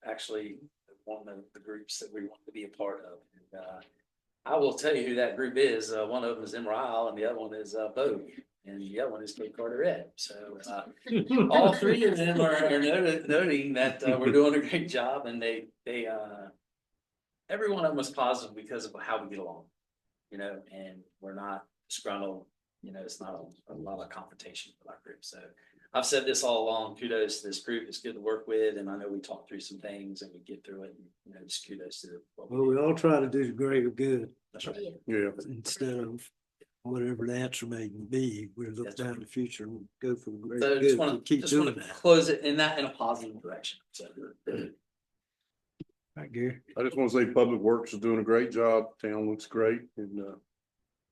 actually one of the groups that we want to be a part of. And I will tell you who that group is. One of them is Emerald and the other one is Bo. And the other one is Cape Carteret. So all 3 of them are noting that we're doing a great job, and they every one of them was positive because of how we get along. and we're not disgruntled. It's not a lot of confrontation with our group. So I've said this all along, kudos to this group. It's good to work with. And I know we talked through some things and we get through it. And, just kudos to what Well, we all try to do the greater good That's right. Yeah. instead of whatever the answer may be. We look That's down the future and go for the greater So good. just want We to keep doing that. close it in a positive direction. So Right, Gary? I just want to say Public Works is doing a great job. Town looks great and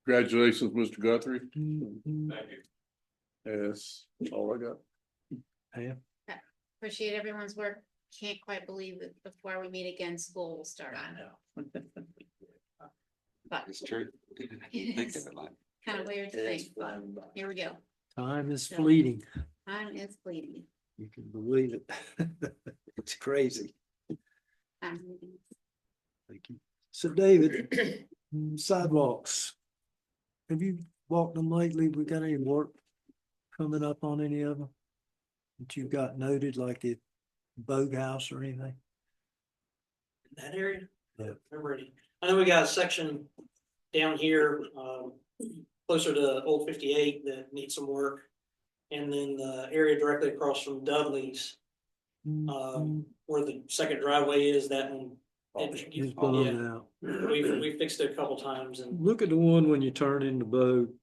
congratulations, Mr. Guthrie. Mm-hmm. Thank you. That's all I got. Pam? Appreciate everyone's work. Can't quite believe that before we meet again, school will start. I know. But It's true. it is kind of weird to It is think, but fun, but- here we go. Time is Yeah. fleeting. Time is fleeting. You can believe it. It's crazy. Thank Thank you. So David, sidewalks. Have you walked them lately? We got any work coming up on any of them? That you've got noted like the Bogue House or anything? In that area? Yeah. Remember any? I know we got a section down here, closer to Old 58 that needs some work. And then the area directly across from Dudley's, where the second driveway is, that one. It's blown out. We fixed it a couple times and Look at the one when you turn into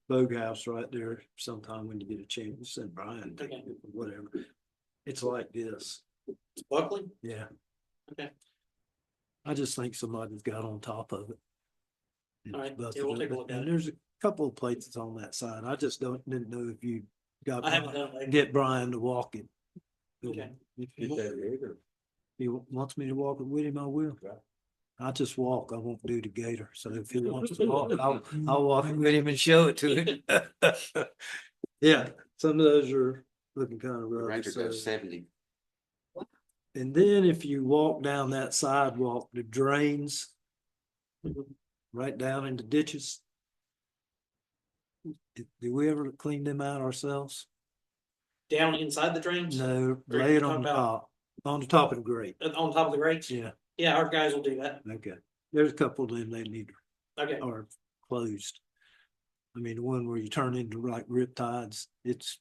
Bogue House right there sometime when you get a chance. Send Brian, Okay. whatever. It's like this. it's Buckley. Yeah. Okay. I just think somebody's got on top of it. All right. Busted Yeah, we'll it. take a look at And it. there's a couple of places on that side. I just didn't know if you got, I haven't done it. get Brian to walk it. Okay. If Get that later. he wants me to walk it with him, I will. I just walk. I won't do the gator. So if he wants to walk, I'll walk it with him and show it to him. Yeah, some of those are looking kind of rough. Ranger so- goes 70. And then if you walk down that sidewalk, the drains right down into ditches. Do we ever clean them out ourselves? Down inside the drains? No, Or lay you it talking on the top of the grate. On top of the grates? Yeah, Yeah, our guys will do that. okay. There's a couple of them they need Okay. are closed. I mean, the one where you turn into like riptides, it's,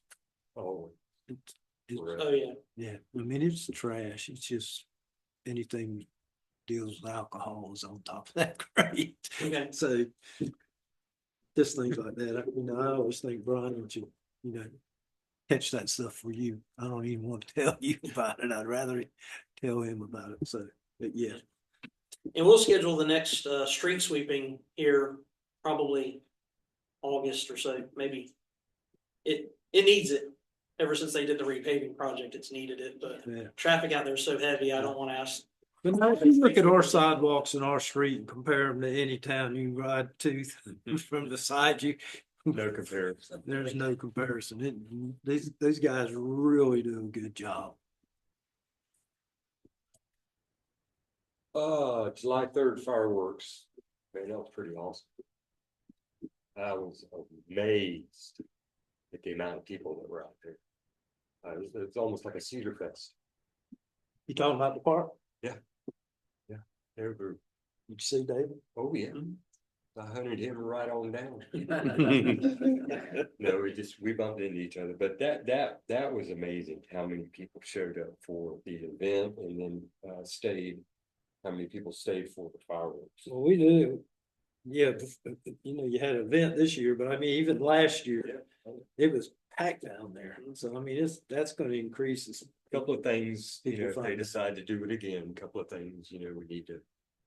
Oh. it's, Oh, yeah. yeah, I mean, it's trash. It's just anything that deals with alcohol is on top of that grate. Okay. So just things like that. I always think Brian would catch that stuff for you. I don't even want to tell you about it. I'd rather tell him about it. So, but yeah, And we'll schedule the next street sweeping here probably August or so, maybe. It needs it. Ever since they did the repaving project, it's needed it, but yeah. traffic out there is so heavy, I don't want to ask. But now, if you look at our sidewalks in our street and compare them to any town you ride to from the side, No comparison. there's no comparison. These guys really do a good job. July 3rd fireworks. Man, that was pretty awesome. I was amazed at the amount of people that were out there. It's almost like a Cedar Fest. You talking about the park? They were, Did you see David? oh yeah. I hunted him right on down. No, we bumped into each other, but that was amazing how many people showed up for the event and then stayed. How many people stayed for the fireworks? Well, we do. Yeah, you had an event this year, but I mean, even last year, it was packed down there. So I mean, that's gonna increase this. Couple of things, People if they find it. decide to do it again, a couple of things, we need to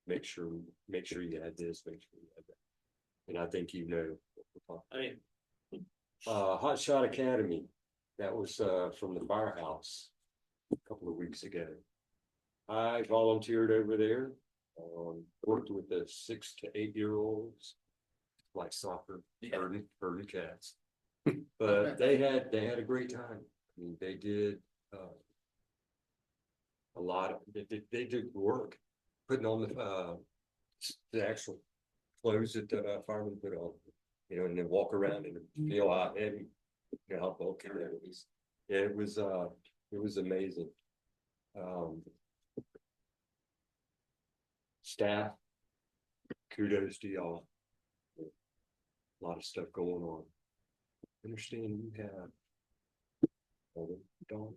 make sure you had this, make sure you had that. And I think what we're talking. I mean, Hot Shot Academy, that was from the firehouse a couple of weeks ago. I volunteered over there, worked with the 6 to 8 year olds, like soccer, herding cats. But they had a great time. I mean, they did a lot of they did work putting on the actual clothes that the firemen put on, and then walk around and feel how heavy, how bulky that is. Yeah, it was amazing. Staff, kudos to y'all. a lot of stuff going on. Understand you have. Dawn.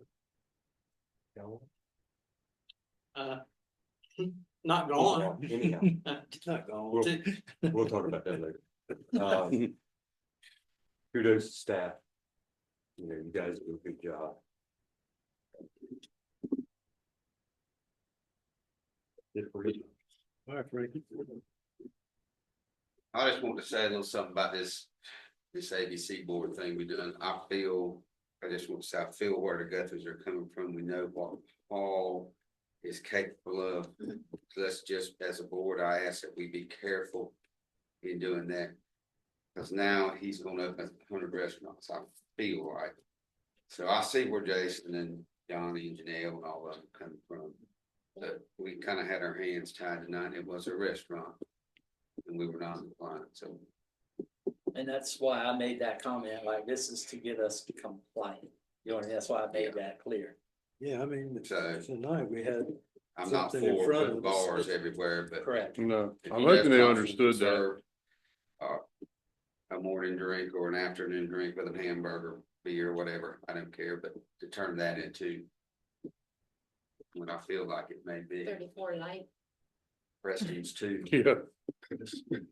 Not gone. Anyhow, Not gone. we'll talk about that later. Kudos to staff. You know, you guys do a good job. Good for you. All right, Frankie. I just want to say a little something about this ABC board thing we doing. I just want to say, I feel where the Guthries are coming from. We know what Paul is capable of. So let's just, as a board, I ask that we be careful in doing that. Because now he's gonna open 100 restaurants, I feel like. So I see where Jason and Johnny and Janelle and all of them come from. But we kind of had our hands tied tonight. It was a restaurant. And we were not compliant, so. And that's why I made that comment, like, this is to get us compliant. You know, and that's why I made that clear. Yeah, I mean, So tonight we had. I'm not something in for front putting of us. bars everywhere, but. Correct. No, if I'm hoping they restaurants understood that. serve, a morning drink or an afternoon drink with a hamburger, beer, whatever, I don't care, but to turn that into. What I feel like it may be, 34 light. precedence too, Yeah.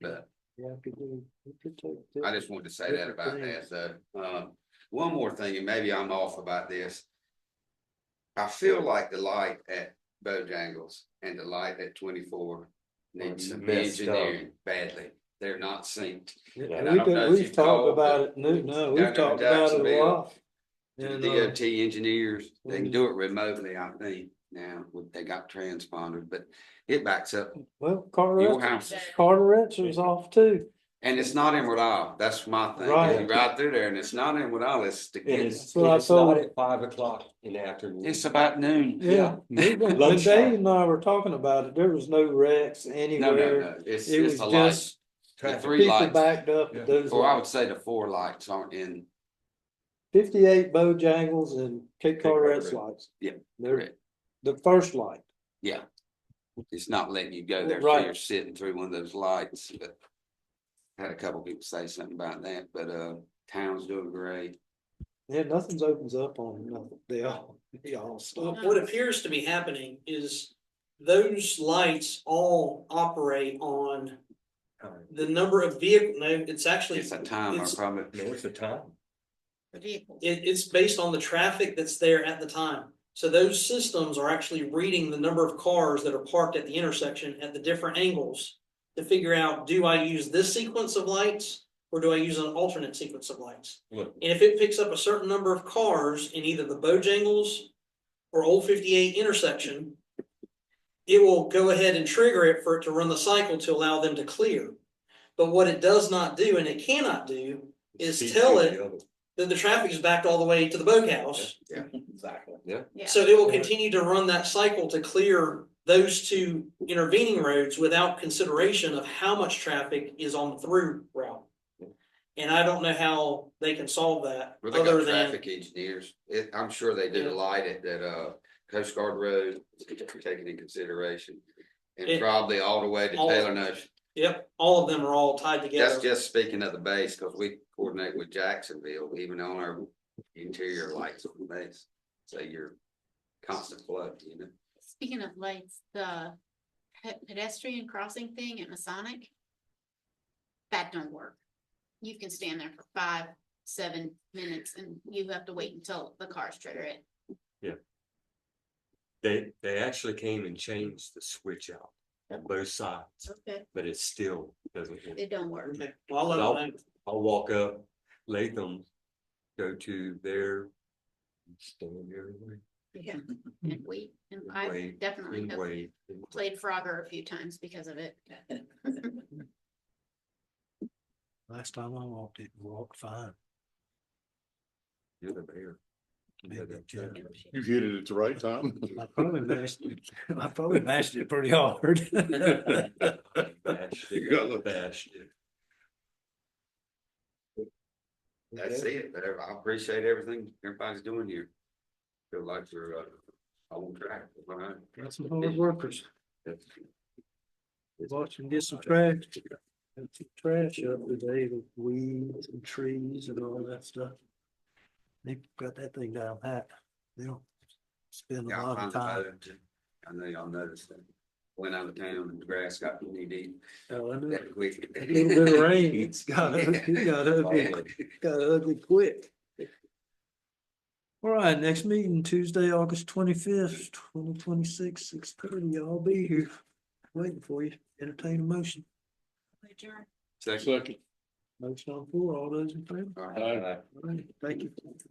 but. Yeah, we could take I just wanted to say that about Different that, though. One more thing, and maybe I'm off about this. I feel like the light at Bojangles and the light at 24 need It's some messed up. engineering badly. They're not synced. Yeah, And I don't know if we've you've talked called about the- it, no, down we've there in talked about it a Jacksonville, lot. To And, the DOT engineers, they can mhm. do it remotely, I think, now, they got transponders, but it backs up well, your house. Carteret's was off too. And it's not in Rhode Island, that's my thing, Right. you're right through there, and it's not in Rhode Island, it's the It kids. is, That's what I it's not told- at 5 o'clock in the afternoon. It's about noon. Yeah, when Lunchtime. Dave and I were talking about it, there was no wrecks No, anywhere. no, it's It was the lights, just the Traffic. 3 people lights, backed up Yeah. at those or I would lights. say the 4 lights aren't in. 58 Bojangles and Cape Carteret's Carteret. lights. Yeah, They're correct. the first light. Yeah. It's not letting you go there, so Right. you're sitting through one of those lights, but. Had a couple people say something about that, but town's doing great. Yeah, nothing's opens up on them, nothing. They all stop. What appears to be happening is those lights all operate on the number of vehicle, no, it's actually. It's a timer, it's- probably. No, it's a time. The vehicles. It's based on the traffic that's there at the time. So those systems are actually reading the number of cars that are parked at the intersection at the different angles to figure out, do I use this sequence of lights or do I use an alternate sequence of lights? Look, And if it picks up a certain number of cars in either the Bojangles or Old 58 intersection, it will go ahead and trigger it for it to run the cycle to allow them to clear. But what it does not do, and it cannot do, is speed tell to it the other. that the traffic is backed all the way to the boathouse. Yeah. Exactly. Yeah. So it will continue to run that cycle to clear those two intervening roads without consideration of how much traffic is on the through route. And I don't know how they can solve that Well, they other got than, traffic engineers. I'm sure they did a Yeah. light at that Coast Guard Road, taken in consideration. And It- probably all the way to all- Taylor Notion. yep, all of them are all tied That's together. just speaking of the base, because we coordinate with Jacksonville, even on our interior lights on the base. So you're constant flow, you know? Speaking of lights, the pedestrian crossing thing at Masonic, that don't work. You can stand there for 5-7 minutes and you have to wait until the cars trigger it. They actually came and changed the switch out on both sides, Okay. but it still doesn't work. It don't work. Okay, well, I'll let them know. I'll walk up, Latham, go to their. Stand everywhere. Yeah. And wait, and I Wait, definitely and have wait. played Frogger a few times because of it. Last time I walked it, walked fine. You're the mayor. You had that job. You hit it at the right time. I probably mashed it pretty hard. Bashed You got it, the- bashed it. That's it. But I appreciate everything everybody's doing here. Feel like we're on track. All Got some hard workers. right. Watch them get some trash. Got some trash up today, with weeds and trees and all that stuff. They got that thing down pat. They don't spend a Yeah, lot of time. I know y'all noticed that. Went out of town and the grass got knee deep. Oh, I know. That quick. A little bit of rain, it's got ugly quick. All right, next meeting Tuesday, August 25th, 2026, 6:30. I'll be here waiting for you. Entertain a motion. Second. Second. Motion on the floor. All those in favor? All right. All right, thank you.